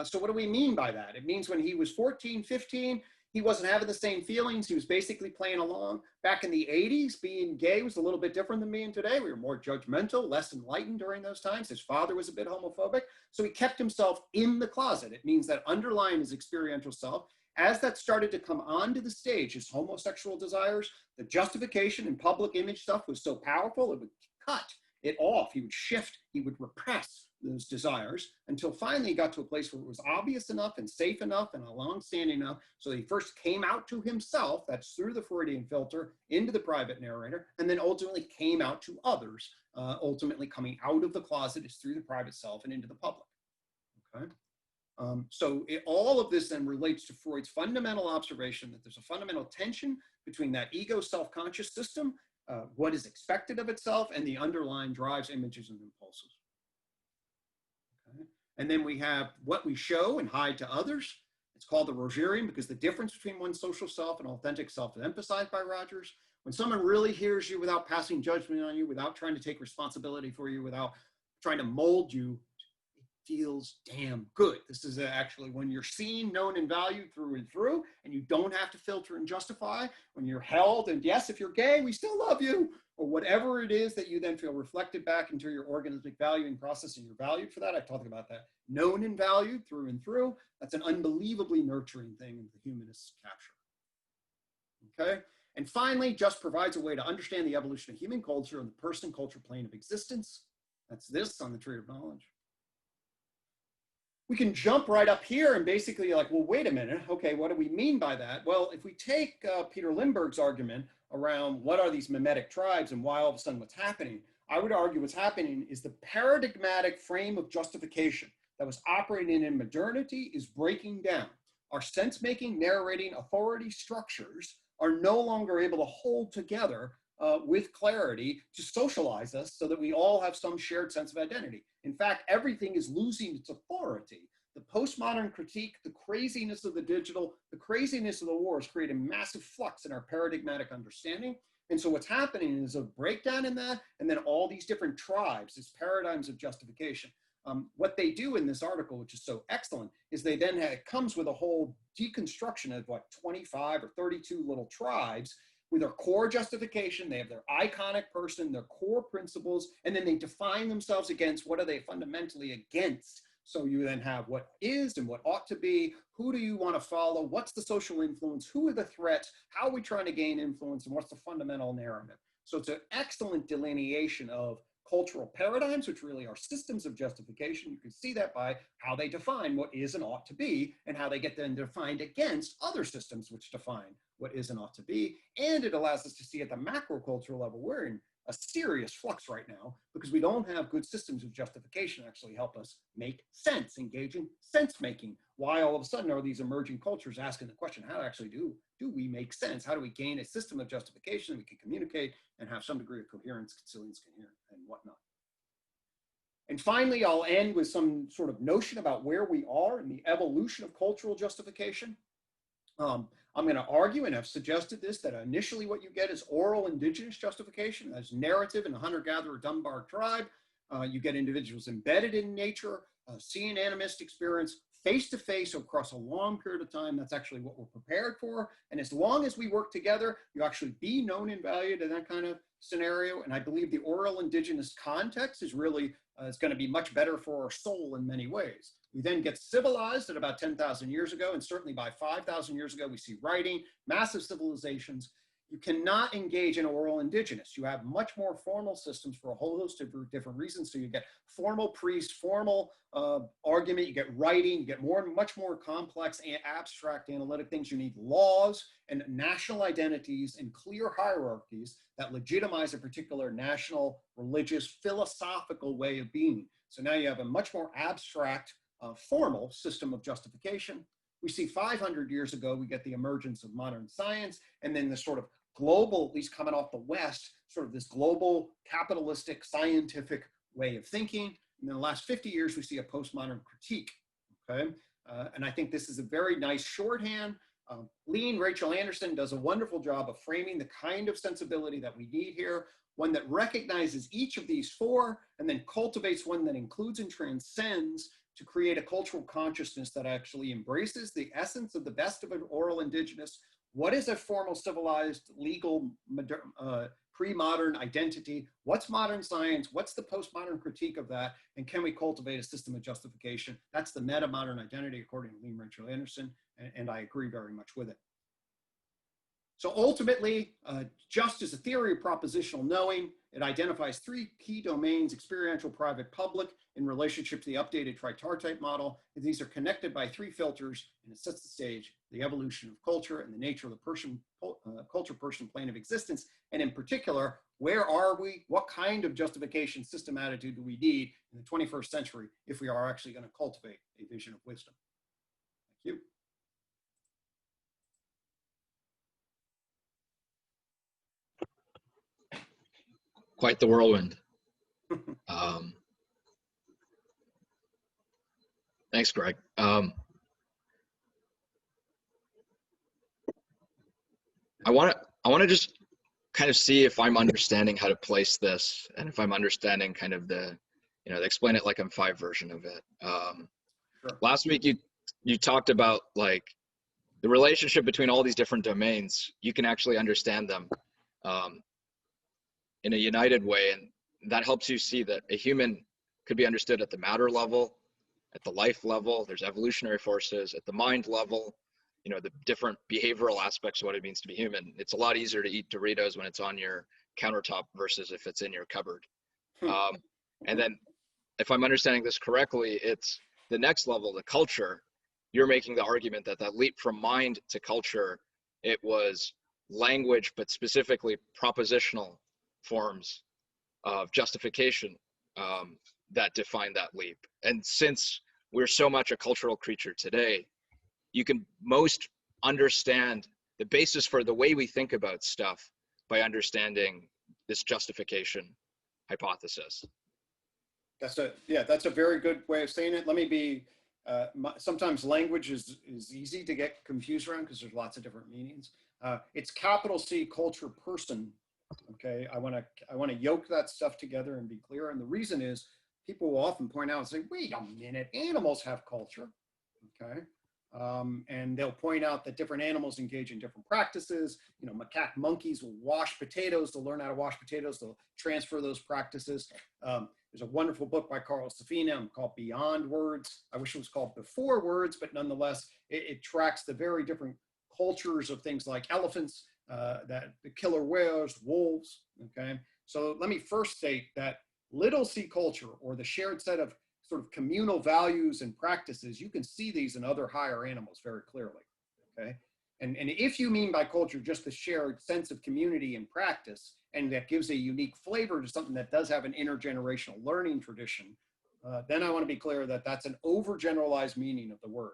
So what do we mean by that? It means when he was 14, 15, he wasn't having the same feelings. He was basically playing along. Back in the 80s, being gay was a little bit different than being today. We were more judgmental, less enlightened during those times. His father was a bit homophobic. So he kept himself in the closet. It means that underlying his experiential self, as that started to come onto the stage, his homosexual desires, the justification and public image stuff was so powerful, it would cut it off. He would shift, he would repress those desires until finally he got to a place where it was obvious enough and safe enough and long-standing enough. So he first came out to himself, that's through the Freudian filter, into the private narrator, and then ultimately came out to others. Ultimately coming out of the closet is through the private self and into the public, okay? So all of this then relates to Freud's fundamental observation that there's a fundamental tension between that ego self-conscious system, what is expected of itself, and the underlying drives, images, and impulses. Okay. And then we have what we show and hide to others. It's called the Rogerian because the difference between one's social self and authentic self is emphasized by Rogers. When someone really hears you without passing judgment on you, without trying to take responsibility for you, without trying to mold you, it feels damn good. This is actually when you're seen, known, and valued through and through, and you don't have to filter and justify. When you're held, and yes, if you're gay, we still love you, or whatever it is that you then feel reflected back into your organismic valuing process, and you're valued for that. I talked about that. Known and valued through and through. That's an unbelievably nurturing thing the humanists capture. Okay? And finally, just provides a way to understand the evolution of human culture on the person-culture plane of existence. That's this on the tree of knowledge. We can jump right up here and basically like, well, wait a minute. Okay, what do we mean by that? Well, if we take Peter Lindbergh's argument around what are these mimetic tribes and why all of a sudden what's happening, I would argue what's happening is the paradigmatic frame of justification that was operating in modernity is breaking down. Our sense-making, narrating, authority structures are no longer able to hold together with clarity to socialize us so that we all have some shared sense of identity. In fact, everything is losing its authority. The postmodern critique, the craziness of the digital, the craziness of the war has created a massive flux in our paradigmatic understanding. And so what's happening is a breakdown in that, and then all these different tribes, these paradigms of justification. What they do in this article, which is so excellent, is they then it comes with a whole deconstruction of what, 25 or 32 little tribes with their core justification. They have their iconic person, their core principles, and then they define themselves against what are they fundamentally against. So you then have what is and what ought to be. Who do you want to follow? What's the social influence? Who are the threats? How are we trying to gain influence? And what's the fundamental narrative? So it's an excellent delineation of cultural paradigms, which really are systems of justification. You can see that by how they define what is and ought to be, and how they get then defined against other systems which define what is and ought to be. And it allows us to see at the macro cultural level, we're in a serious flux right now because we don't have good systems of justification actually help us make sense, engage in sense making. Why all of a sudden are these emerging cultures asking the question, how actually do we make sense? How do we gain a system of justification that we can communicate and have some degree of coherence, consilience, and whatnot? And finally, I'll end with some sort of notion about where we are in the evolution of cultural justification. I'm going to argue, and I've suggested this, that initially what you get is oral indigenous justification. That's narrative in the hunter-gatherer Dunbar tribe. You get individuals embedded in nature, seeing animist experience face-to-face across a long period of time. That's actually what we're prepared for. And as long as we work together, you actually be known and valued in that kind of scenario. And I believe the oral indigenous context is really is going to be much better for our soul in many ways. We then get civilized at about 10,000 years ago, and certainly by 5,000 years ago, we see writing, massive civilizations. You cannot engage in oral indigenous. You have much more formal systems for a whole host of different reasons. So you get formal priests, formal argument, you get writing, you get much more complex and abstract analytic things. You need laws and national identities and clear hierarchies that legitimize a particular national, religious, philosophical way of being. So now you have a much more abstract, formal system of justification. We see 500 years ago, we get the emergence of modern science, and then the sort of global, at least coming off the West, sort of this global capitalistic scientific way of thinking. And in the last 50 years, we see a postmodern critique, okay? And I think this is a very nice shorthand. Lean, Rachel Anderson does a wonderful job of framing the kind of sensibility that we need here, one that recognizes each of these four and then cultivates one that includes and transcends to create a cultural consciousness that actually embraces the essence of the best of an oral indigenous. What is a formal, civilized, legal, pre-modern identity? What's modern science? What's the postmodern critique of that? And can we cultivate a system of justification? That's the meta-modern identity, according to Lean, Rachel Anderson, and I agree very much with it. So ultimately, just as a theory of propositional knowing, it identifies three key domains: experiential, private, public, in relationship to the updated tripartite model. And these are connected by three filters, and it sets the stage: the evolution of culture and the nature of the person, culture, person, plane of existence. And in particular, where are we? What kind of justification system attitude do we need in the 21st century if we are actually going to cultivate a vision of wisdom? Thank you. Quite the whirlwind. Thanks, Greg. I want to just kind of see if I'm understanding how to place this, and if I'm understanding kind of the explain it like I'm five version of it. Sure. Last week you talked about like the relationship between all these different domains. You can actually understand them in a united way, and that helps you see that a human could be understood at the matter level, at the life level. There's evolutionary forces at the mind level, the different behavioral aspects of what it means to be human. It's a lot easier to eat Doritos when it's on your countertop versus if it's in your cupboard. And then if I'm understanding this correctly, it's the next level, the culture. You're making the argument that that leap from mind to culture, it was language, but specifically propositional forms of justification that define that leap. And since we're so much a cultural creature today, you can most understand the basis for the way we think about stuff by understanding this justification hypothesis. That's a very good way of saying it. Let me be, sometimes language is easy to get confused around because there's lots of different meanings. It's capital C, culture, person. Okay, I want to yoke that stuff together and be clear. And the reason is people will often point out and say, wait a minute, animals have culture. Okay. And they'll point out that different animals engage in different practices. Monkeys will wash potatoes. They'll learn how to wash potatoes. They'll transfer those practices. There's a wonderful book by Carl Safina called Beyond Words. I wish it was called Before Words, but nonetheless, it tracks the very different cultures of things like elephants, that the killer whales, wolves, okay? So let me first state that little c culture, or the shared set of sort of communal values and practices, you can see these in other higher animals very clearly, okay? And if you mean by culture just the shared sense of community and practice, and that gives a unique flavor to something that does have an intergenerational learning tradition, then I want to be clear that that's an overgeneralized meaning of the word.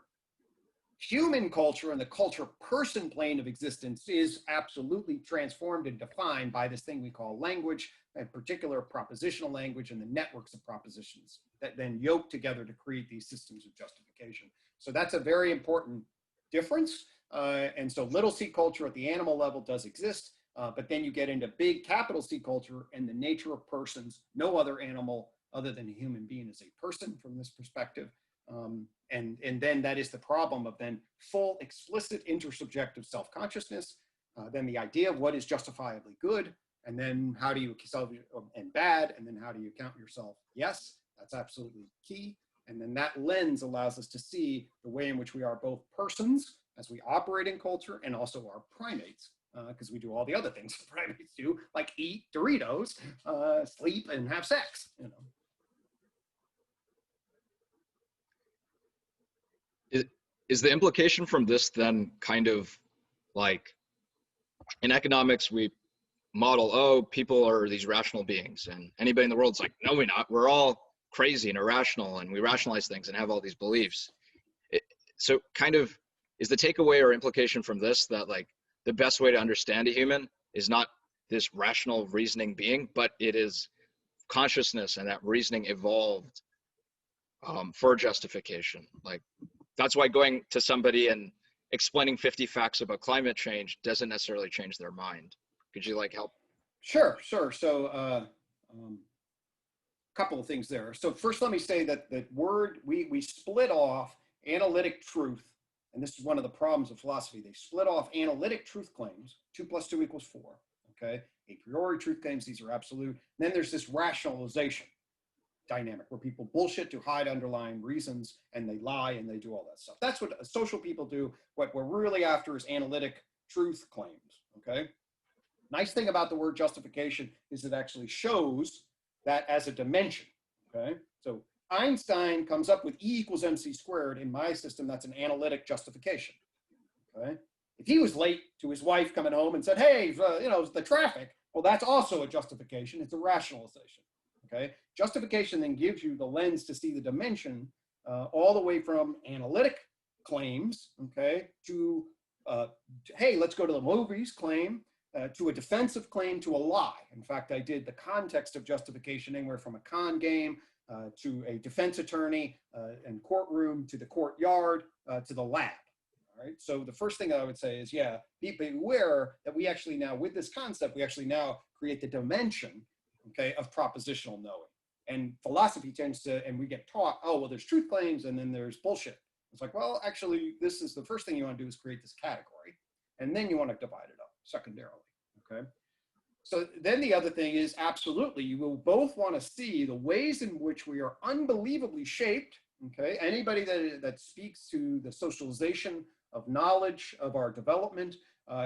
Human culture and the culture person plane of existence is absolutely transformed and defined by this thing we call language, in particular propositional language and the networks of propositions that then yoke together to create these systems of justification. So that's a very important difference. And so little c culture at the animal level does exist, but then you get into big capital C culture and the nature of persons. No other animal other than a human being is a person from this perspective. And then that is the problem of then full explicit intersubjective self-consciousness, then the idea of what is justifiably good, and then how do you self and bad, and then how do you count yourself yes. That's absolutely key. And then that lens allows us to see the way in which we are both persons as we operate in culture, and also are primates, because we do all the other things primates do, like eat Doritos, sleep, and have sex, you know. Is the implication from this then kind of like, in economics, we model, oh, people are these rational beings, and anybody in the world's like, no, we're not. We're all crazy and irrational, and we rationalize things and have all these beliefs. So kind of, is the takeaway or implication from this that like the best way to understand a human is not this rational reasoning being, but it is consciousness, and that reasoning evolved for justification? Like, that's why going to somebody and explaining 50 facts about climate change doesn't necessarily change their mind. Could you like help? Sure. So a couple of things there. So first, let me say that the word, we split off analytic truth, and this is one of the problems of philosophy. They split off analytic truth claims, 2 + 2 = 4, okay? A priori truth claims, these are absolute. And then there's this rationalization dynamic where people bullshit to hide underlying reasons, and they lie and they do all that stuff. That's what social people do. What we're really after is analytic truth claims, okay? Nice thing about the word justification is it actually shows that as a dimension, okay? So Einstein comes up with E = mc². In my system, that's an analytic justification, okay? If he was late to his wife coming home and said, hey, you know, the traffic, well, that's also a justification. It's a rationalization, okay? Justification then gives you the lens to see the dimension all the way from analytic claims, okay, to, hey, let's go to the movies claim, to a defensive claim, to a lie. In fact, I did the context of justification anywhere from a con game to a defense attorney and courtroom, to the courtyard, to the lab. All right. So the first thing I would say is, yeah, be aware that we actually now, with this concept, we actually now create the dimension, okay, of propositional knowing. And philosophy tends to, and we get taught, oh, well, there's truth claims and then there's bullshit. It's like, well, actually, this is the first thing you want to do is create this category, and then you want to divide it up secondarily, okay? So then the other thing is, absolutely, you will both want to see the ways in which we are unbelievably shaped, okay? Anybody that speaks to the socialization of knowledge, of our development,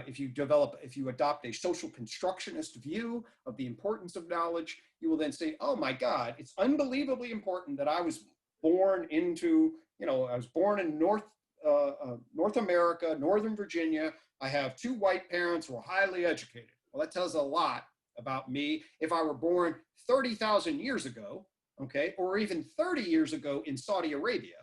if you adopt a social constructionist view of the importance of knowledge, you will then say, oh my God, it's unbelievably important that I was born into, you know, I was born in North America, Northern Virginia. I have 2 white parents who are highly educated. Well, that tells a lot about me. If I were born 30,000 years ago, okay, or even 30 years ago in Saudi Arabia,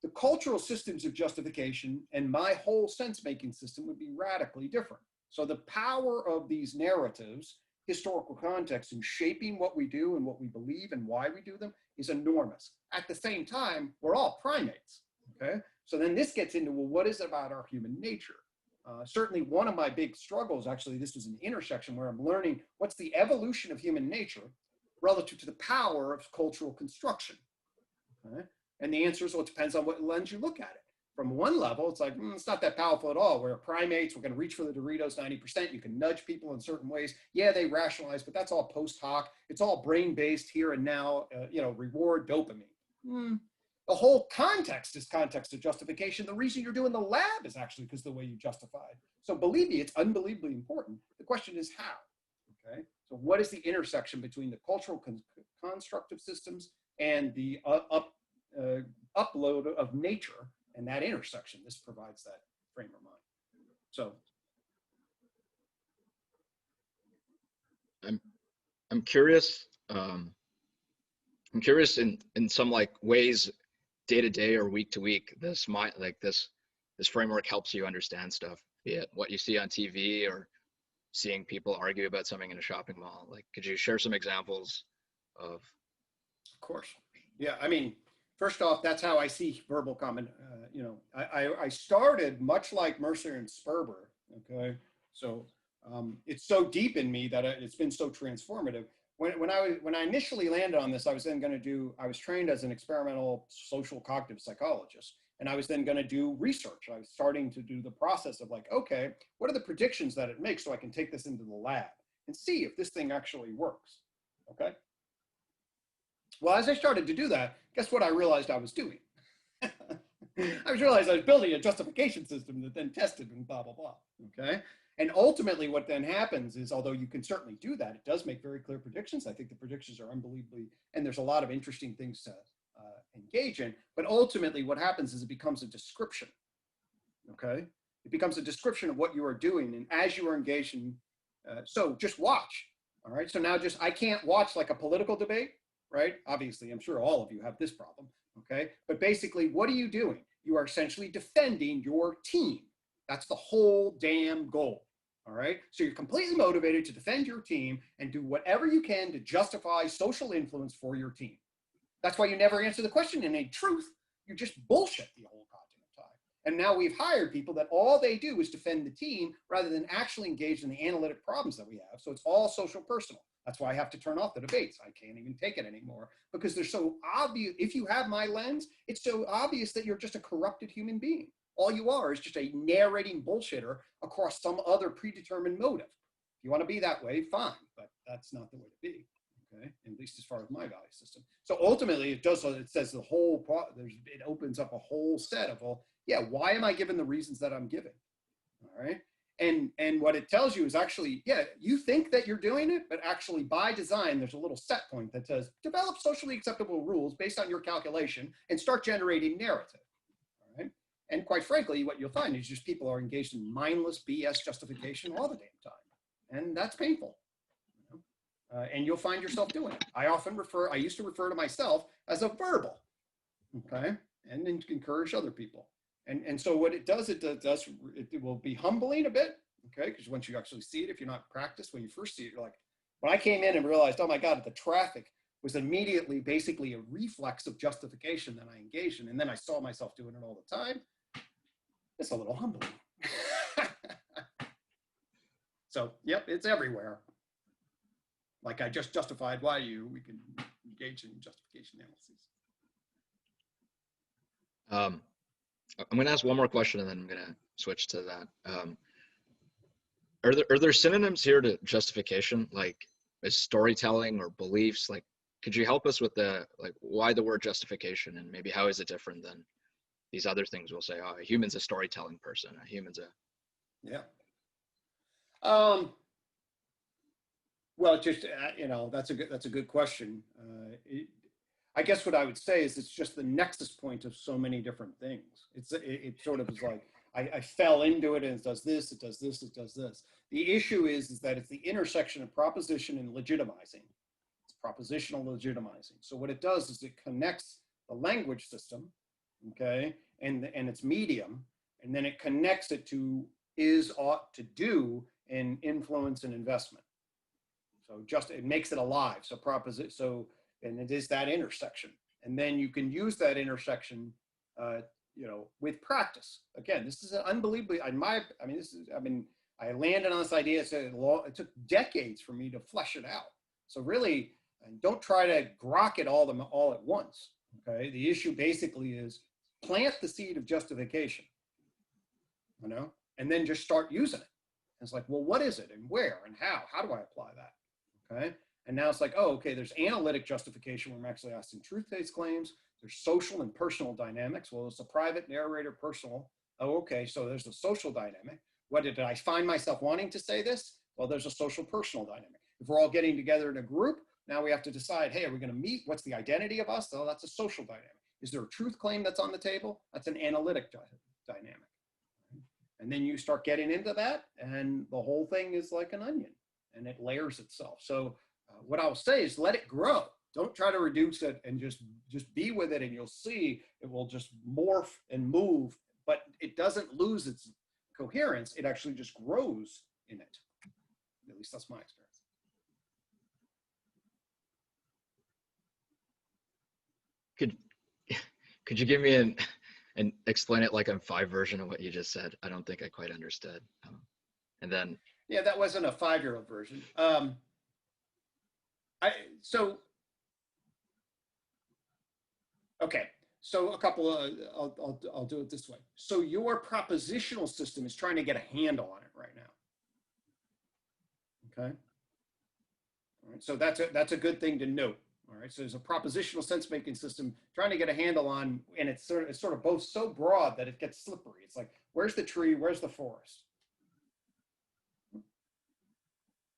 the cultural systems of justification and my whole sense-making system would be radically different. So the power of these narratives, historical context, in shaping what we do and what we believe and why we do them is enormous. At the same time, we're all primates, okay? So then this gets into, well, what is it about our human nature? Certainly one of my big struggles, actually, this was an intersection where I'm learning what's the evolution of human nature relative to the power of cultural construction, okay? And the answer is, well, it depends on what lens you look at it. from one level, it's like, it's not that powerful at all. We're primates, we're going to reach for the Doritos 90%. You can nudge people in certain ways. Yeah, they rationalize, but that's all post hoc. It's all brain-based here and now, reward dopamine. The whole context is context of justification. The reason you're doing the lab is actually because of the way you justified. So believe me, it's unbelievably important. The question is how, okay? So what is the intersection between the cultural construct of systems and the upload of nature and that intersection? This provides that frame of mind. So I'm curious. I'm curious in some like ways, day to day or week to week, this framework helps you understand stuff, be it what you see on TV or seeing people argue about something in a shopping mall. Like, could you share some examples of? Of course. Yeah. I mean, first off, that's how I see verbal comment. I started much like Mercer and Sperber. Okay. So it's so deep in me that it's been so transformative. When I initially landed on this, I was trained as an experimental social cognitive psychologist. And I was then going to do research. I was starting to do the process of like, okay, what are the predictions that it makes so I can take this into the lab and see if this thing actually works, okay? Well, as I started to do that, guess what I realized I was doing? I realized I was building a justification system that then tested and blah, blah, blah, okay? And ultimately what then happens is, although you can certainly do that, it does make very clear predictions. I think the predictions are unbelievably, and there's a lot of interesting things to engage in, but ultimately what happens is it becomes a description, okay? It becomes a description of what you are doing, and as you are engaged in, so just watch, all right? So now I can't watch like a political debate, right? Obviously, I'm sure all of you have this problem, okay? But basically, what are you doing? You are essentially defending your team. That's the whole damn goal, all right? So you're completely motivated to defend your team and do whatever you can to justify social influence for your team. That's why you never answer the question in truth. You just bullshit the whole content of time. And now we've hired people that all they do is defend the team rather than actually engage in the analytic problems that we have. So it's all social personal. That's why I have to turn off the debates. I can't even take it anymore because they're so obvious. If you have my lens, it's so obvious that you're just a corrupted human being. All you are is just a narrating bullshitter across some other predetermined motive. If you want to be that way, fine, but that's not the way to be. Okay, at least as far as my value system. So ultimately, it says the whole, it opens up a whole set of, well, yeah, why am I given the reasons that I'm giving? All right. And what it tells you is actually, yeah, you think that you're doing it, but actually by design, there's a little set point that says, develop socially acceptable rules based on your calculation and start generating narrative. All right. And quite frankly, what you'll find is just people are engaged in mindless BS justification all the damn time. And that's painful. And you'll find yourself doing it. I used to refer to myself as a verbal, okay? And then encourage other people. And so what it does, it will be humbling a bit, okay? Because once you actually see it, if you're not practiced, when you first see it, you're like, when I came in and realized, oh my God, the traffic was immediately basically a reflex of justification that I engaged in. And then I saw myself doing it all the time. It's a little humbling. So, yep, it's everywhere. Like I just justified why we can engage in justification analyses. I'm going to ask one more question and then I'm going to switch to that. Are there synonyms here to justification, like as storytelling or beliefs? Like, could you help us with why the word justification and maybe how is it different than these other things we'll say, oh, a human's a storytelling person, a human's a... Yeah. Well, just, that's a good question. I guess what I would say is it's just the nexus point of so many different things. It sort of is like, I fell into it and it does this, it does this, it does this. The issue is that it's the intersection of proposition and legitimizing. It's propositional legitimizing. So what it does is it connects the language system, okay, and its medium, and then it connects it to is, ought to do, and influence and investment. So it makes it alive. And it is that intersection. And then you can use that intersection, with practice. Again, this is an unbelievably, I landed on this idea. It took decades for me to flesh it out. So really, don't try to grok it all at once. Okay. The issue basically is plant the seed of justification, you know, and then just start using it. And it's like, well, what is it and where and how? How do I apply that? Okay. And now it's like, oh, okay, there's analytic justification where I'm actually asking truth-based claims. There's social and personal dynamics. Well, it's a private, narrator, personal. Oh, okay, so there's a social dynamic. What did I find myself wanting to say this? Well, there's a social personal dynamic. If we're all getting together in a group, now we have to decide, hey, are we going to meet? What's the identity of us? Oh, that's a social dynamic. Is there a truth claim that's on the table? That's an analytic dynamic. And then you start getting into that, and the whole thing is like an onion, and it layers itself. So what I'll say is let it grow. Don't try to reduce it, and just be with it, and you'll see it will just morph and move, but it doesn't lose its coherence. It actually just grows in it. At least that's my experience. Could you give me and explain it like I'm 5 version of what you just said? I don't think I quite understood. And then. Yeah, that wasn't a 5-year-old version. Okay, so a couple of, I'll do it this way. So your propositional system is trying to get a handle on it right now. Okay. All right, so that's a good thing to note. All right, so there's a propositional sense-making system trying to get a handle on, and it's sort of both so broad that it gets slippery. It's like, where's the tree? Where's the forest?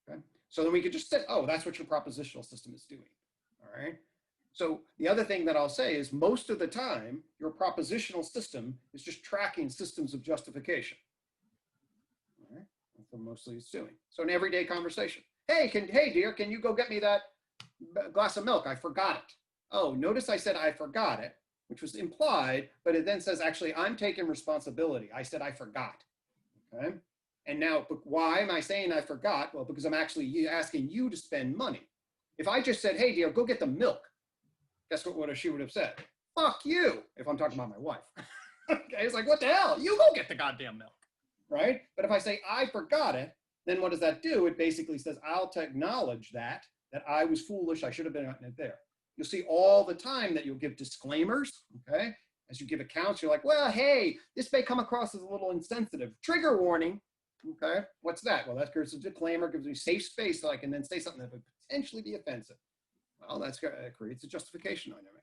Okay, so then we could just say, oh, that's what your propositional system is doing. All right. So the other thing that I'll say is most of the time, your propositional system is just tracking systems of justification. All right, that's what mostly it's doing. So an everyday conversation. Hey, dear, can you go get me that glass of milk? I forgot it. Oh, notice I said I forgot it, which was implied, but it then says, actually, I'm taking responsibility. I said I forgot. Okay. And now, why am I saying I forgot? Well, because I'm actually asking you to spend money. If I just said, hey, dear, go get the milk, guess what she would have said? Fuck you, if I'm talking about my wife. Okay, it's like, what the hell? You go get the goddamn milk, right? But if I say I forgot it, then what does that do? It basically says I'll acknowledge that I was foolish, I should have been gotten it there. You'll see all the time that you'll give disclaimers, okay? As you give accounts, you're like, well, hey, this may come across as a little insensitive. Trigger warning, okay? What's that? Well, that's because a disclaimer gives me safe space so I can then say something that would potentially be offensive. Well, that creates a justification dynamic.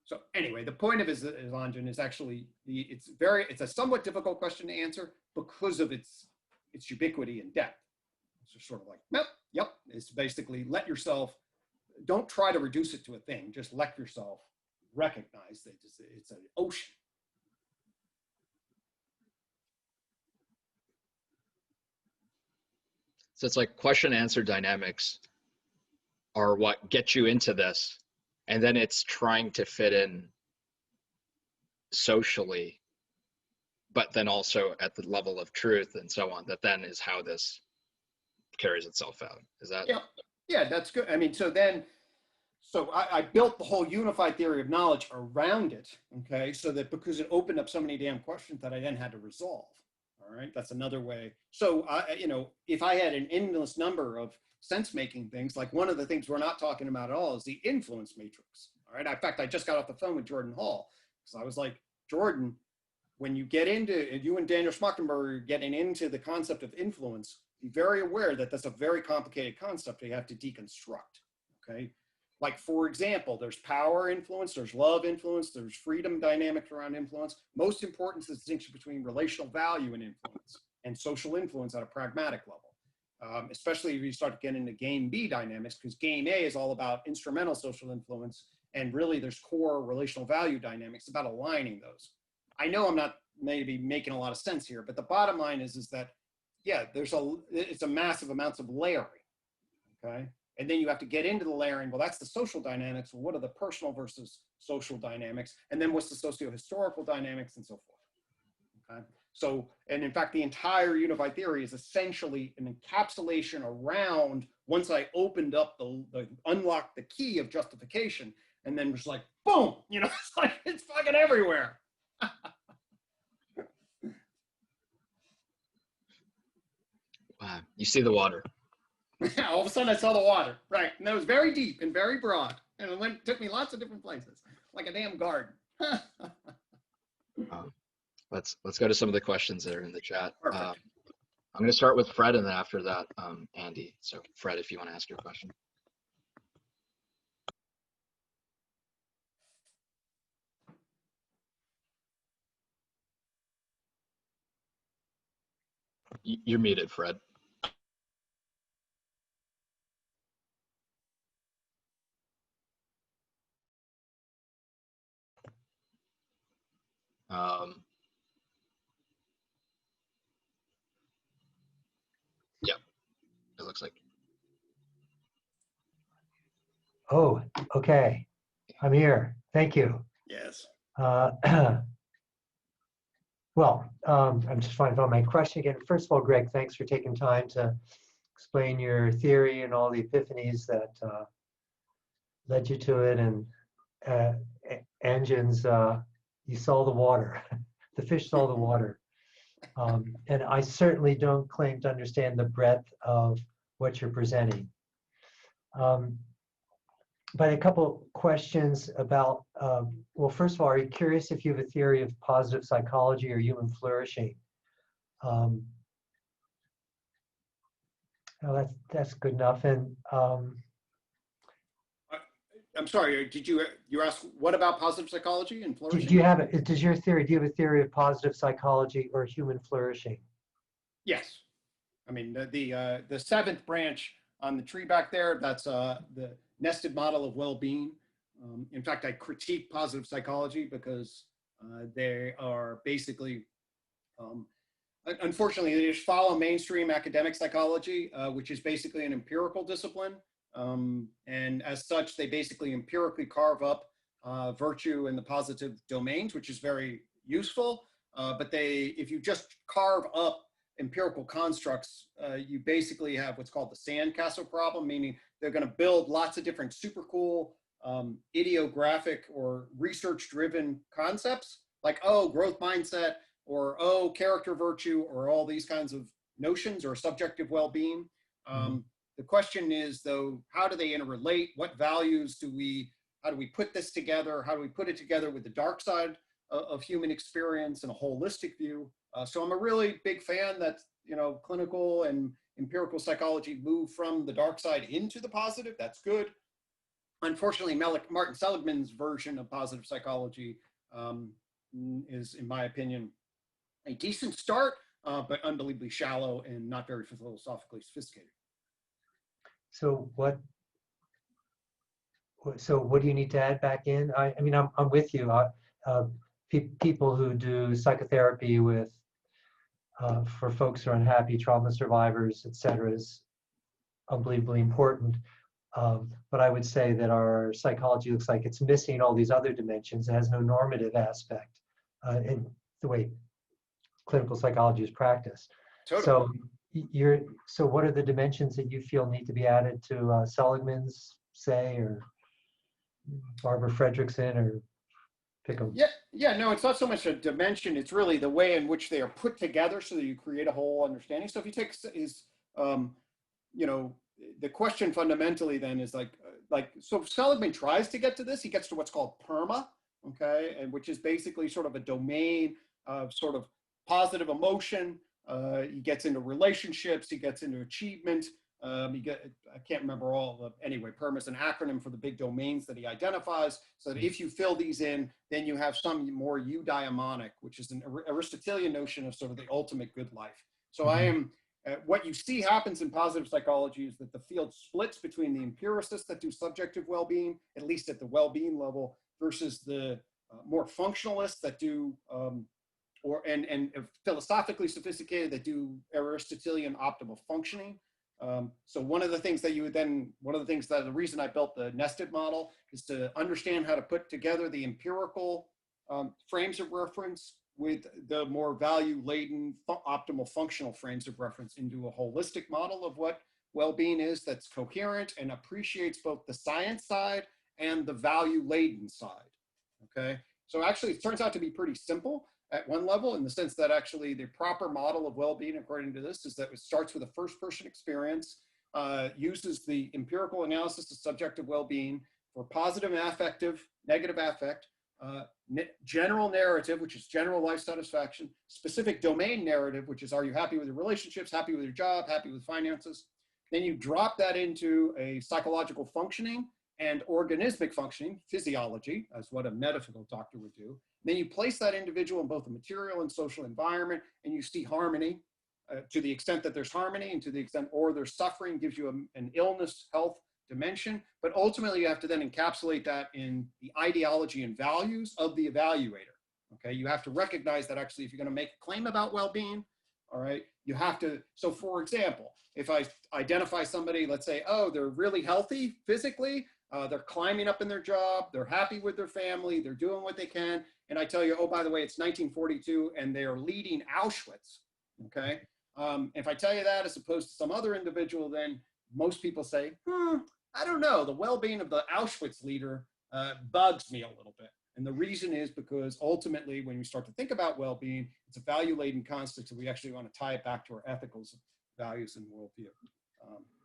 So anyway, the point of Ilanjan is actually, it's a somewhat difficult question to answer because of its ubiquity and depth. It's just sort of like, yep. It's basically let yourself, don't try to reduce it to a thing, just let yourself recognize that it's an ocean. So it's like question answer dynamics are what get you into this, and then it's trying to fit in socially, but then also at the level of truth and so on, that then is how this carries itself out. Is that? Yeah, that's good. I mean, so I built the whole unified theory of knowledge around it, okay? So that because it opened up so many damn questions that I then had to resolve, all right? That's another way. So, if I had an endless number of sense-making things, like one of the things we're not talking about at all is the influence matrix, all right? In fact, I just got off the phone with Jordan Hall, because I was like, Jordan, when you get into, you and Daniel Schmachtenberger are getting into the concept of influence, be very aware that that's a very complicated concept you have to deconstruct, okay? Like, for example, there's power influence, there's love influence, there's freedom dynamics around influence. Most important is the distinction between relational value and influence and social influence at a pragmatic level. Especially if you start to get into game B dynamics, because game A is all about instrumental social influence, and really there's core relational value dynamics about aligning those. I know I'm not maybe making a lot of sense here, but the bottom line is that, yeah, it's a massive amounts of layering, okay? And then you have to get into the layering. Well, that's the social dynamics. Well, what are the personal versus social dynamics? And then what's the socio-historical dynamics and so forth, okay? So, and in fact, the entire unified theory is essentially an encapsulation around, once I opened up unlocked the key of justification, and then just like, boom, it's like, it's fucking everywhere. Wow, you see the water. All of a sudden I saw the water, right? And that was very deep and very broad. And it took me lots of different places, like a damn garden. Let's go to some of the questions that are in the chat. Perfect. I'm going to start with Fred, and then after that, Andy. So Fred, if you want to ask your question. You're muted, Fred. Yeah, it looks like. Oh, okay. I'm here. Thank you. Yes. Well, I'm just trying to find my question again. First of all, Greg, thanks for taking time to explain your theory and all the epiphanies that led you to it. And engines, you saw the water. The fish saw the water. And I certainly don't claim to understand the breadth of what you're presenting. But a couple questions about, well, first of all, are you curious if you have a theory of positive psychology or human flourishing? No, that's good enough. And I'm sorry, did you ask what about positive psychology and flourishing? do you have do you have a theory of positive psychology or human flourishing? Yes. I mean, the seventh branch on the tree back there, that's the nested model of well-being. In fact, I critique positive psychology because they are basically, unfortunately, they just follow mainstream academic psychology, which is basically an empirical discipline. And as such, they basically empirically carve up virtue in the positive domains, which is very useful. But if you just carve up empirical constructs, you basically have what's called the sandcastle problem, meaning they're going to build lots of different super cool ideographic or research-driven concepts like, oh, growth mindset, or oh, character virtue, or all these kinds of notions, or subjective well-being. The question is, though, how do they interrelate? What values how do we put this together? How do we put it together with the dark side of human experience and a holistic view? So I'm a really big fan that, clinical and empirical psychology move from the dark side into the positive. That's good. Unfortunately, Martin Seligman's version of positive psychology is, in my opinion, a decent start, but unbelievably shallow and not very philosophically sophisticated. So what do you need to add back in? I mean, I'm with you. People who do psychotherapy with for folks who are unhappy, trauma survivors, et cetera, is unbelievably important. But I would say that our psychology looks like it's missing all these other dimensions. It has no normative aspect in the way clinical psychology is practiced. Totally. So what are the dimensions that you feel need to be added to Seligman's, say, or Barbara Fredrickson, or pick them? Yeah, no, it's not so much a dimension. It's really the way in which they are put together so that you create a whole understanding. So if you take the question fundamentally then is so Seligman tries to get to this. He gets to what's called PERMA, okay, and which is basically sort of a domain of sort of positive emotion. He gets into relationships. He gets into achievement. I can't remember anyway, PERMA is an acronym for the big domains that he identifies, so that if you fill these in, then you have some more eudaimonic, which is an Aristotelian notion of sort of the ultimate good life. So what you see happens in positive psychology is that the field splits between the empiricists that do subjective well-being, at least at the well-being level, versus the more functionalists that do, and philosophically sophisticated that do Aristotelian optimal functioning. So the reason I built the nested model is to understand how to put together the empirical frames of reference with the more value-laden optimal functional frames of reference into a holistic model of what well-being is that's coherent and appreciates both the science side and the value-laden side, okay? So actually it turns out to be pretty simple at one level, in the sense that actually the proper model of well-being, according to this, is that it starts with a first-person experience, uses the empirical analysis of subjective well-being for positive and affective, negative affect, general narrative, which is general life satisfaction, specific domain narrative, which is are you happy with your relationships, happy with your job, happy with finances. Then you drop that into a psychological functioning and organismic functioning, physiology, as what a medical doctor would do. Then you place that individual in both the material and social environment, and you see harmony. To the extent that there's harmony, and to the extent or there's suffering, gives you an illness, health dimension. But ultimately, you have to then encapsulate that in the ideology and values of the evaluator. Okay, you have to recognize that actually, if you're going to make a claim about well-being, all right, you have to. So, for example, if I identify somebody, let's say, oh, they're really healthy physically, they're climbing up in their job, they're happy with their family, they're doing what they can, and I tell you, oh, by the way, it's 1942, and they are leading Auschwitz. Okay. If I tell you that as opposed to some other individual, then most people say, I don't know, the well-being of the Auschwitz leader bugs me a little bit. And the reason is because ultimately, when we start to think about well-being, it's a value-laden concept, so we actually want to tie it back to our ethical values and worldview.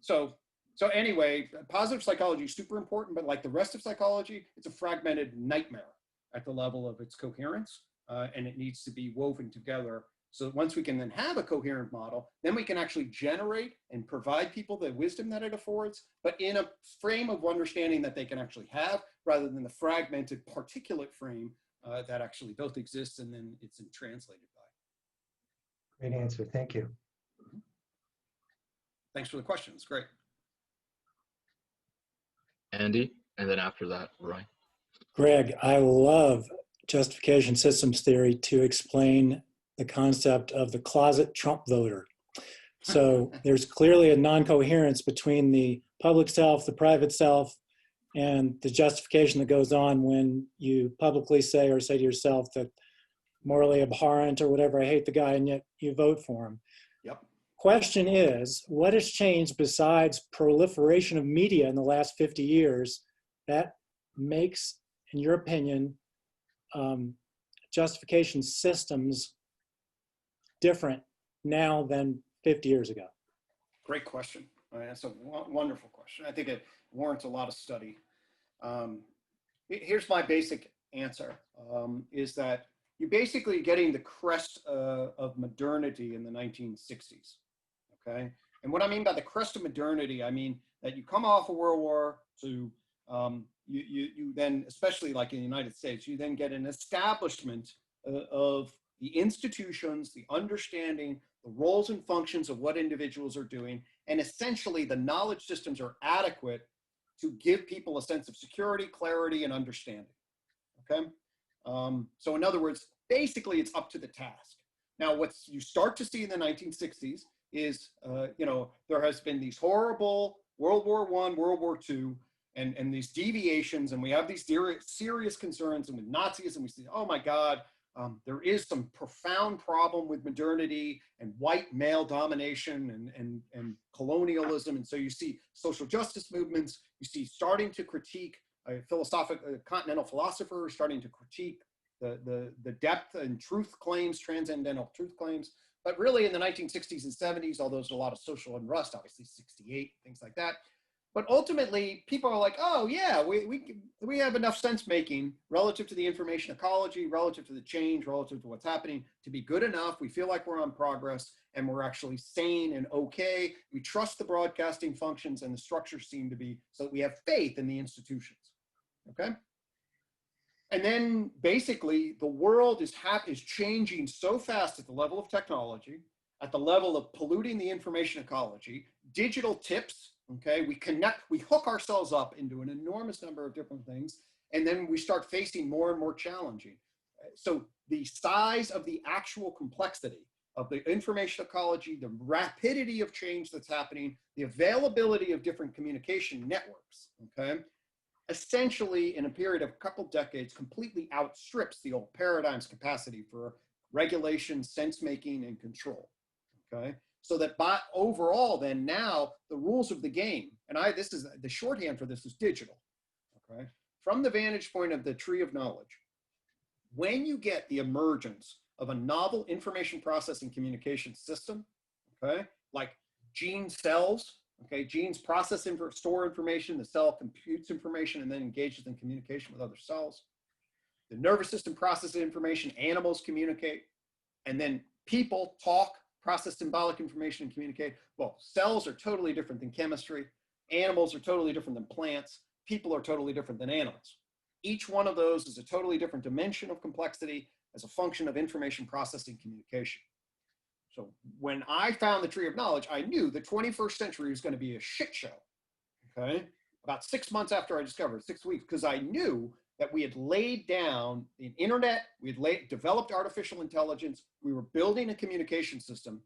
So anyway, positive psychology is super important, but like the rest of psychology, it's a fragmented nightmare at the level of its coherence, and it needs to be woven together. So once we can then have a coherent model, then we can actually generate and provide people the wisdom that it affords, but in a frame of understanding that they can actually have, rather than the fragmented particulate frame that actually both exists and then it's translated by. Great answer. Thank you. Thanks for the question. It's great. Andy, and then after that, Roy. Greg, I love justification systems theory to explain the concept of the closet Trump voter. So there's clearly a non-coherence between the public self, the private self, and the justification that goes on when you publicly say or say to yourself that morally abhorrent or whatever, I hate the guy, and yet you vote for him. Yep. Question is, what has changed besides proliferation of media in the last 50 years that makes, in your opinion, justification systems different now than 50 years ago? Great question. That's a wonderful question. I think it warrants a lot of study. Here's my basic answer, is that you're basically getting the crest of modernity in the 1960s, okay? And what I mean by the crest of modernity, I mean that you come off of World War II, you then, especially like in the United States, you then get an establishment of the institutions, the understanding, the roles and functions of what individuals are doing, and essentially the knowledge systems are adequate to give people a sense of security, clarity, and understanding, okay? So in other words, basically it's up to the task. Now, what you start to see in the 1960s is, there has been these horrible World War I, World War II, and these deviations, and we have these serious concerns, and with Nazism, we see, oh my God, there is some profound problem with modernity and white male domination and colonialism. And so you see social justice movements, you see starting to critique a continental philosopher starting to critique the depth and truth claims, transcendental truth claims. But really in the 1960s and 70s, although there's a lot of social unrest, obviously 68, things like that. But ultimately, people are like, oh yeah, we have enough sense making relative to the information ecology, relative to the change, relative to what's happening to be good enough. We feel like we're on progress and we're actually sane and okay. We trust the broadcasting functions and the structures seem to be, so that we have faith in the institutions, okay? And then basically the world is changing so fast at the level of technology, at the level of polluting the information ecology, digital tips. Okay, we hook ourselves up into an enormous number of different things, and then we start facing more and more challenging. So the size of the actual complexity of the information ecology, the rapidity of change that's happening, the availability of different communication networks, okay, essentially in a period of a couple decades completely outstrips the old paradigm's capacity for regulation, sense making, and control, okay? So that overall, then now the rules of the game, and this is the shorthand for this is digital, okay? From the vantage point of the tree of knowledge, when you get the emergence of a novel information processing communication system, okay, like gene cells, okay, genes process store information, the cell computes information and then engages in communication with other cells. The nervous system processes information, animals communicate, and then people talk, process symbolic information, and communicate. Well, cells are totally different than chemistry. Animals are totally different than plants. People are totally different than animals. Each one of those is a totally different dimension of complexity as a function of information processing communication. So when I found the tree of knowledge, I knew the 21st century was going to be a shit show. Okay. About 6 months after I discovered, 6 weeks, because I knew that we had laid down the internet, we had developed artificial intelligence, we were building a communication system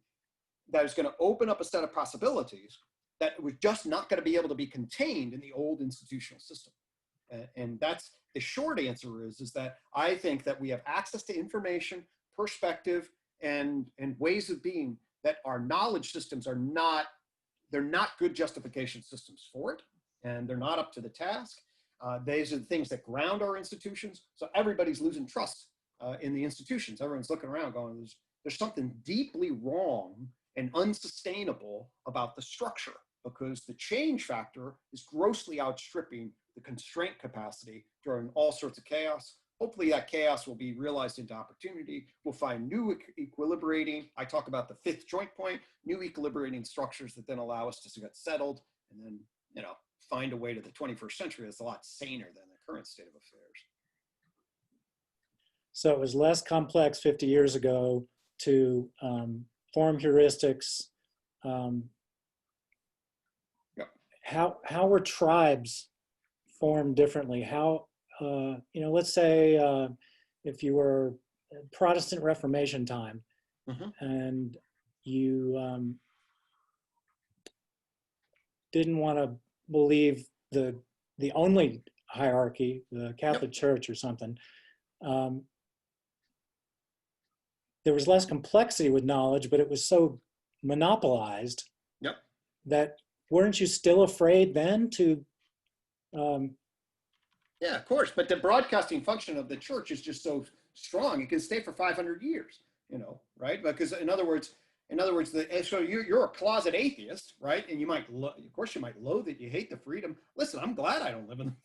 that is going to open up a set of possibilities that was just not going to be able to be contained in the old institutional system. And that's the short answer is that I think that we have access to information, perspective, and ways of being that our knowledge systems are not, they're not good justification systems for it, and they're not up to the task. These are the things that ground our institutions. So everybody's losing trust in the institutions. Everyone's looking around going, there's something deeply wrong and unsustainable about the structure, because the change factor is grossly outstripping the constraint capacity during all sorts of chaos. Hopefully that chaos will be realized into opportunity. We'll find new equilibrating, I talk about the fifth joint point, new equilibrating structures that then allow us to get settled and then, you know, find a way to the 21st century that's a lot saner than the current state of affairs. So it was less complex 50 years ago to form heuristics. Yep. How were tribes formed differently? How, you know, let's say if you were Protestant Reformation time and you didn't want to believe the only hierarchy, the Catholic Church or something, there was less complexity with knowledge, but it was so monopolized that weren't you still afraid then to? Yeah, of course. But the broadcasting function of the church is just so strong; it can stay for 500 years. You know, right? Because in other words, so you're a closet atheist, right? And you might, of course, you might loathe it. You hate the freedom. Listen, I'm glad I don't live in.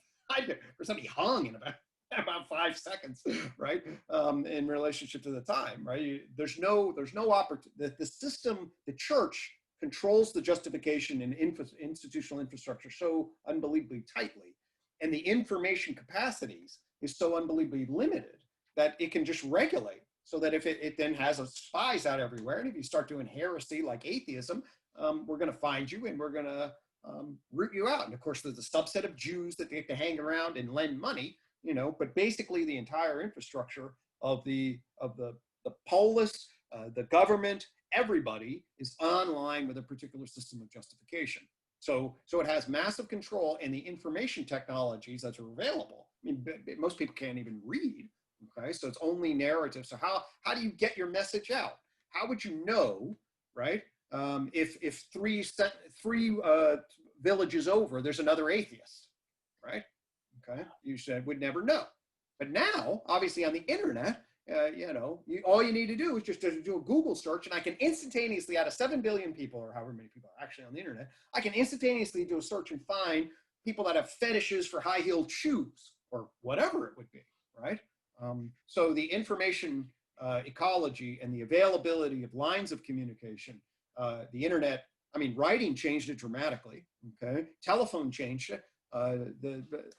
Or somebody hung in about 5 seconds, right? In relationship to the time, right? There's no opportunity. The system, the church controls the justification and institutional infrastructure so unbelievably tightly, and the information capacities is so unbelievably limited that it can just regulate. So that if it then has spies out everywhere, and if you start doing heresy like atheism, we're going to find you and we're going to root you out. And of course, there's a subset of Jews that they have to hang around and lend money, you know. But basically, the entire infrastructure of the polis, the government, everybody is online with a particular system of justification. So it has massive control, and the information technologies that are available. I mean, most people can't even read. Okay, so it's only narrative. So how do you get your message out? How would you know, right? If three villages over, there's another atheist, right? Okay, you would never know. But now, obviously, on the internet, you know, all you need to do is just to do a Google search, and I can instantaneously, out of 7 billion people, or however many people are actually on the internet, I can instantaneously do a search and find people that have fetishes for high-heeled shoes or whatever it would be, right? So the information ecology and the availability of lines of communication, the internet, I mean, writing changed it dramatically, okay? Telephone changed it.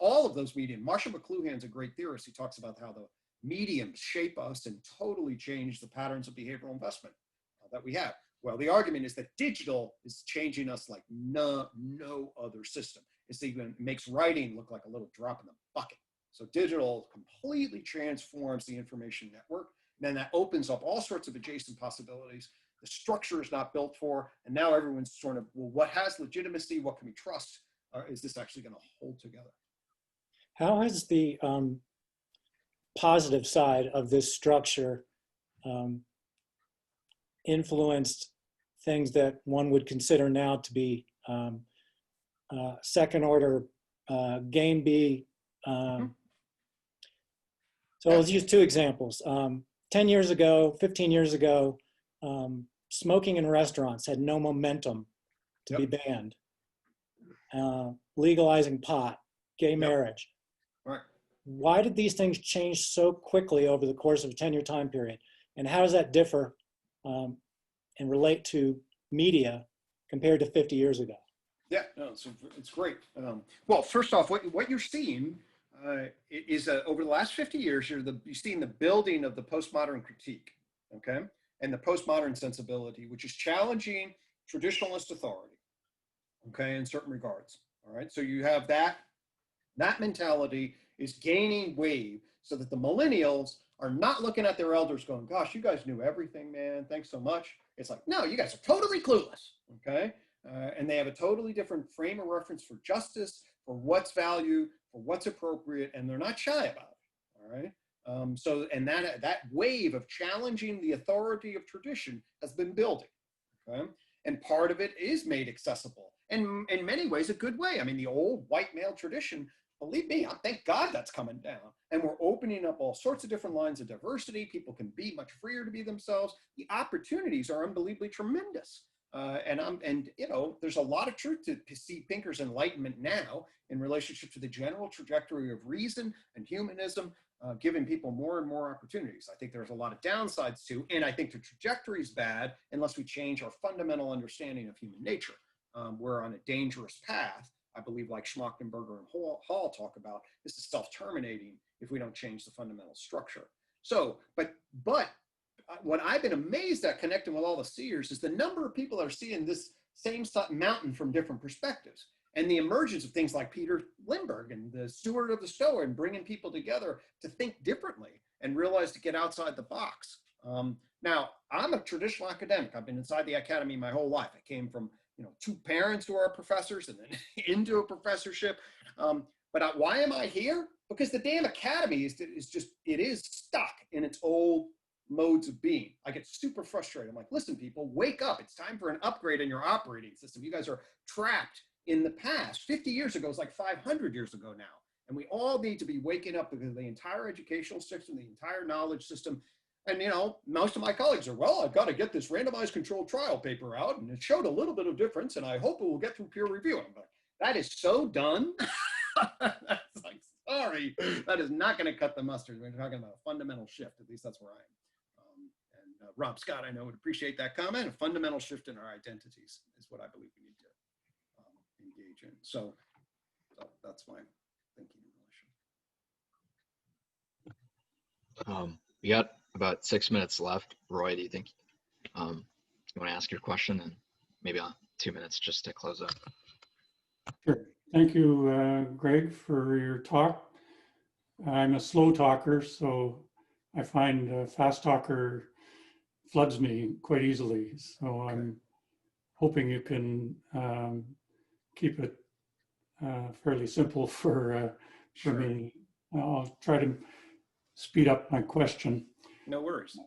All of those mediums. Marshall McLuhan's a great theorist. He talks about how the mediums shape us and totally change the patterns of behavioral investment that we have. Well, the argument is that digital is changing us like no other system. It even makes writing look like a little drop in the bucket. So digital completely transforms the information network. And then that opens up all sorts of adjacent possibilities. The structure is not built for, and now everyone's sort of, well, what has legitimacy? What can we trust? Is this actually going to hold together? How has the positive side of this structure influenced things that one would consider now to be second order game B? So let's use two examples. 10 years ago, 15 years ago, smoking in restaurants had no momentum to be banned. Legalizing pot, gay marriage. Right. why did these things change so quickly over the course of a 10-year time period? And how does that differ and relate to media compared to 50 years ago? Yeah, no, it's great. Well, first off, what you're seeing is over the last 50 years, you're seeing the building of the postmodern critique, okay? And the postmodern sensibility, which is challenging traditionalist authority, okay, in certain regards, all right? So you have that mentality is gaining wave so that the millennials are not looking at their elders going, gosh, you guys knew everything, man, thanks so much. It's like, no, you guys are totally clueless, okay? And they have a totally different frame of reference for justice, for what's value, for what's appropriate, and they're not shy about it, all right? And that wave of challenging the authority of tradition has been building, okay? And part of it is made accessible, and in many ways a good way. I mean, the old white male tradition, believe me, thank God that's coming down. And we're opening up all sorts of different lines of diversity. People can be much freer to be themselves. The opportunities are unbelievably tremendous. And you know, there's a lot of truth to see Pinker's enlightenment now in relationship to the general trajectory of reason and humanism, giving people more and more opportunities. I think there's a lot of downsides too, and I think the trajectory is bad unless we change our fundamental understanding of human nature. We're on a dangerous path. I believe, like Schmachtenberger and Hall talk about, this is self-terminating if we don't change the fundamental structure. So, but what I've been amazed at connecting with all the seers is the number of people that are seeing this same mountain from different perspectives, and the emergence of things like Peter Lindbergh and the steward of the Stoa, and bringing people together to think differently and realize to get outside the box. Now, I'm a traditional academic. I've been inside the academy my whole life. I came from, you know, two parents who are professors and then into a professorship. But why am I here? Because the damn academy is stuck in its old modes of being. I get super frustrated. I'm like, listen, people, wake up. It's time for an upgrade in your operating system. You guys are trapped in the past. 50 years ago is like 500 years ago now. And we all need to be waking up, because the entire educational system, the entire knowledge system, and, you know, most of my colleagues are, well, I've got to get this randomized controlled trial paper out, and it showed a little bit of difference, and I hope it will get through peer review. I'm like, that is so done. That's like, sorry, that is not going to cut the mustard. We're talking about a fundamental shift. At least that's where I am. Rob Scott, I know, would appreciate that comment. A fundamental shift in our identities is what I believe we need to engage in. So that's my thinking in relation. We got about 6 minutes left. Roy, do you think you want to ask your question, and maybe 2 minutes just to close up? Sure. Thank you, Greg, for your talk. I'm a slow talker, so I find a fast talker floods me quite easily. So I'm hoping you can keep it fairly simple for me. I'll try to speed up my question. No worries.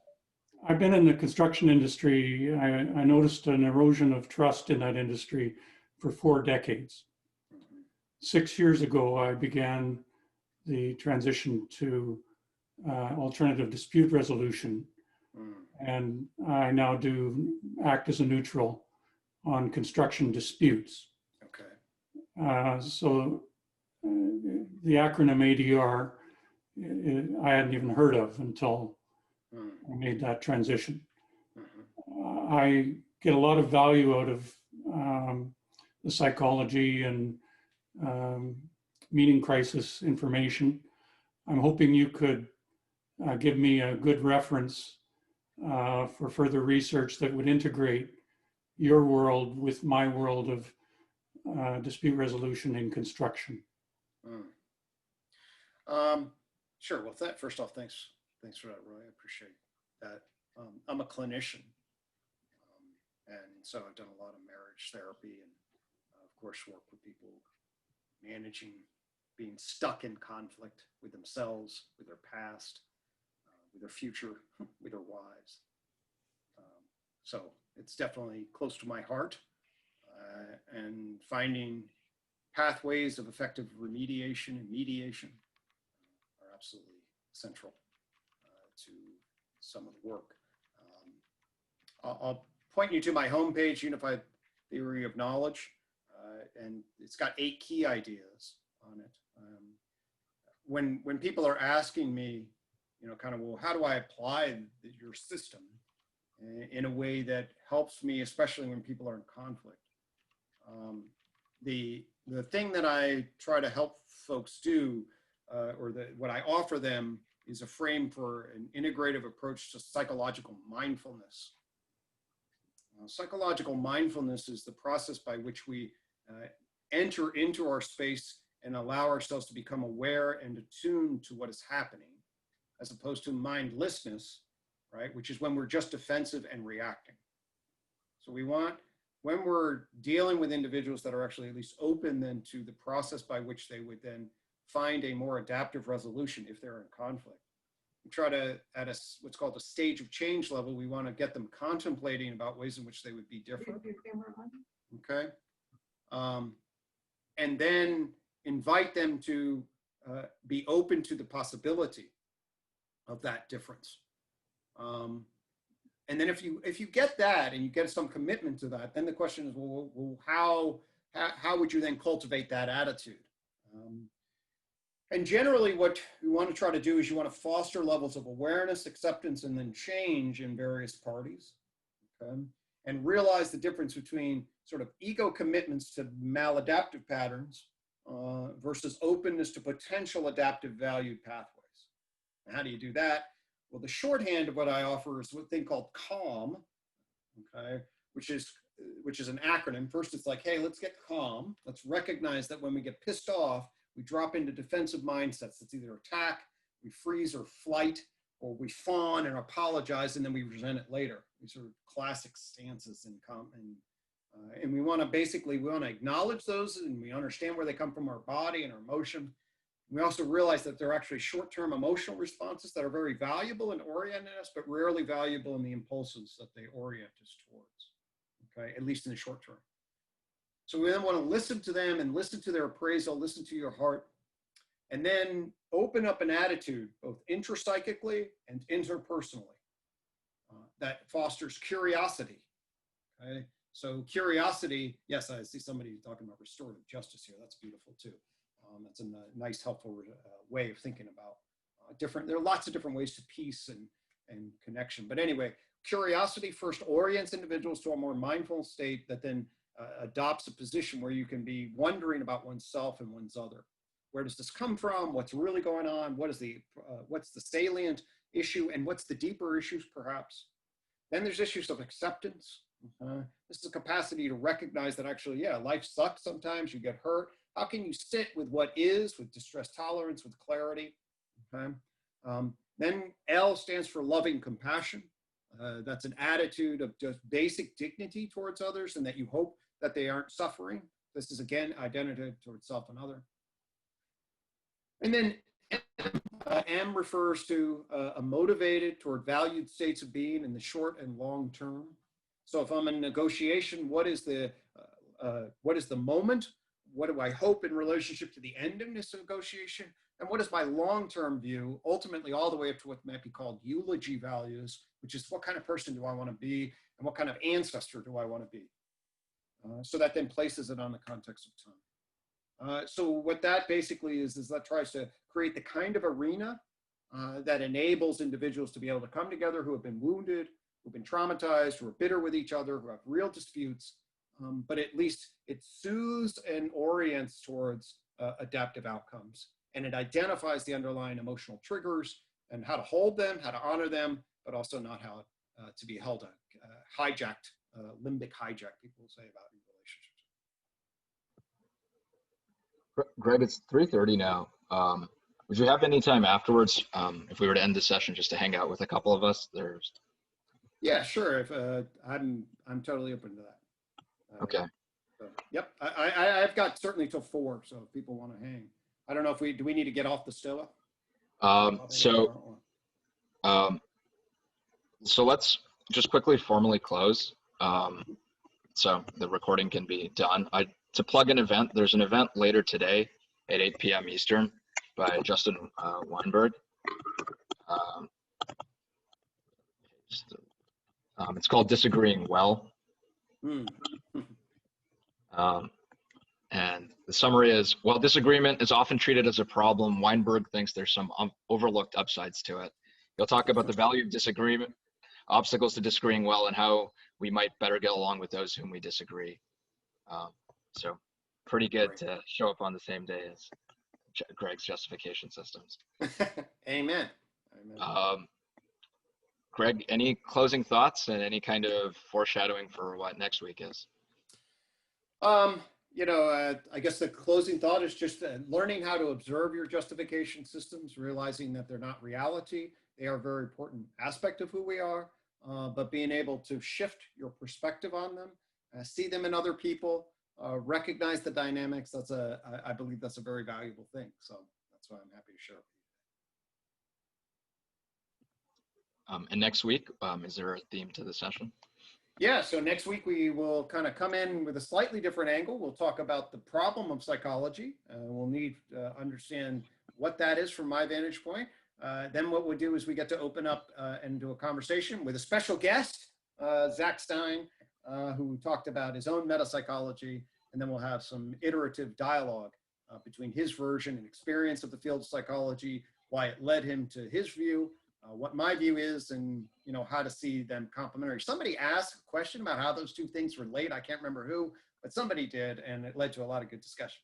I've been in the construction industry. I noticed an erosion of trust in that industry for 4 decades. 6 years ago, I began the transition to alternative dispute resolution. And I now act as a neutral on construction disputes. Okay. So the acronym ADR, I hadn't even heard of until I made that transition. I get a lot of value out of the psychology and meaning crisis information. I'm hoping you could give me a good reference for further research that would integrate your world with my world of dispute resolution in construction. Sure. Well, first off, thanks for that, Roy. I appreciate that. I'm a clinician, and so I've done a lot of marriage therapy, and of course work with people managing being stuck in conflict with themselves, with their past, with their future, with their wives. So it's definitely close to my heart, and finding pathways of effective remediation and mediation are absolutely central to some of the work. I'll point you to my homepage, Unified Theory of Knowledge, and it's got 8 key ideas on it. when people are asking me, kind of, well, how do I apply your system in a way that helps me, especially when people are in conflict? The thing that I try to help folks do, what I offer them, is a frame for an integrative approach to psychological mindfulness. Psychological mindfulness is the process by which we enter into our space and allow ourselves to become aware and attuned to what is happening, as opposed to mindlessness, right? Which is when we're just defensive and reacting. So we want, when we're dealing with individuals that are actually at least open then to the process by which they would then find a more adaptive resolution if they're in conflict. We try to, at what's called a stage of change level, we want to get them contemplating about ways in which they would be different. Okay. And then invite them to be open to the possibility of that difference. And then if you get that and you get some commitment to that, then the question is, well, how would you then cultivate that attitude? And generally what you want to try to do is you want to foster levels of awareness, acceptance, and then change in various parties, okay? And realize the difference between sort of ego commitments to maladaptive patterns versus openness to potential adaptive valued pathways. And how do you do that? Well, the shorthand of what I offer is what thing called CALM, okay, which is an acronym. First, it's like, hey, let's get calm. Let's recognize that when we get pissed off, we drop into defensive mindsets. It's either attack, we freeze or flight, or we fawn and apologize, and then we resent it later. These are classic stances in and we want to acknowledge those, and we understand where they come from, our body and our emotion. We also realize that they're actually short-term emotional responses that are very valuable and orient us, but rarely valuable in the impulses that they orient us towards, okay, at least in the short term. So we then want to listen to them and listen to their appraisal, listen to your heart, and then open up an attitude, both intrapsychically and interpersonally, that fosters curiosity, okay? So curiosity, yes, I see somebody talking about restorative justice here. That's beautiful too. That's a nice, helpful way of thinking about there are lots of different ways to peace and connection. But anyway, curiosity first orients individuals to a more mindful state that then adopts a position where you can be wondering about oneself and one's other. Where does this come from? What's really going on? What's the salient issue, and what's the deeper issues perhaps? Then there's issues of acceptance. This is a capacity to recognize that actually, yeah, life sucks sometimes, you get hurt. How can you sit with what is, with distress tolerance, with clarity? Okay. Then L stands for loving compassion. That's an attitude of just basic dignity towards others, and that you hope that they aren't suffering. This is, again, identity towards self and other. And then M refers to a motivated toward valued states of being in the short and long term. So if I'm in negotiation, what is the moment? What do I hope in relationship to the end of this negotiation? And what is my long-term view, ultimately all the way up to what might be called eulogy values, which is what kind of person do I want to be, and what kind of ancestor do I want to be? So that then places it on the context of time. So what that basically is that tries to create the kind of arena that enables individuals to be able to come together who have been wounded, who've been traumatized, who are bitter with each other, who have real disputes, but at least it soothes and orients towards adaptive outcomes. And it identifies the underlying emotional triggers and how to hold them, how to honor them, but also not how to be held hijacked, limbic hijack, people say about in relationships. Greg, it's 3:30 now. Would you have any time afterwards, if we were to end the session, just to hang out with a couple of us? Yeah, sure. If I'm totally open to that. Okay. So, yep, I've got certainly till 4. So if people want to hang, I don't know if do we need to get off the Stoa? So let's just quickly formally close. So the recording can be done. To plug an event, there's an event later today at 8 p.m. Eastern by Justin Weinberg. It's called Disagreeing Well. And The summary is, while disagreement is often treated as a problem, Weinberg thinks there's some overlooked upsides to it. He'll talk about the value of disagreement, obstacles to disagreeing well, and how we might better get along with those whom we disagree. So pretty good to show up on the same day as Gregg's justification systems. Amen. Amen. Gregg, any closing thoughts and any kind of foreshadowing for what next week is? I guess the closing thought is just learning how to observe your justification systems, realizing that they're not reality. They are a very important aspect of who we are, but being able to shift your perspective on them, see them in other people, recognize the dynamics. I believe that's a very valuable thing. So that's why I'm happy to share. And next week, is there a theme to the session? Yeah, so next week we will kind of come in with a slightly different angle. We'll talk about the problem of psychology. We'll need to understand what that is from my vantage point. Then what we'll do is we get to open up and do a conversation with a special guest, Zach Stein, who talked about his own meta-psychology. And then we'll have some iterative dialogue between his version and experience of the field of psychology, why it led him to his view, what my view is, and how to see them complementary. Somebody asked a question about how those two things relate. I can't remember who, but somebody did, and it led to a lot of good discussion.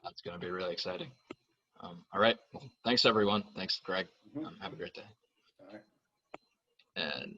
That's going to be really exciting. All right. Well, thanks, everyone. Thanks, Gregg. Have a great day. All right. And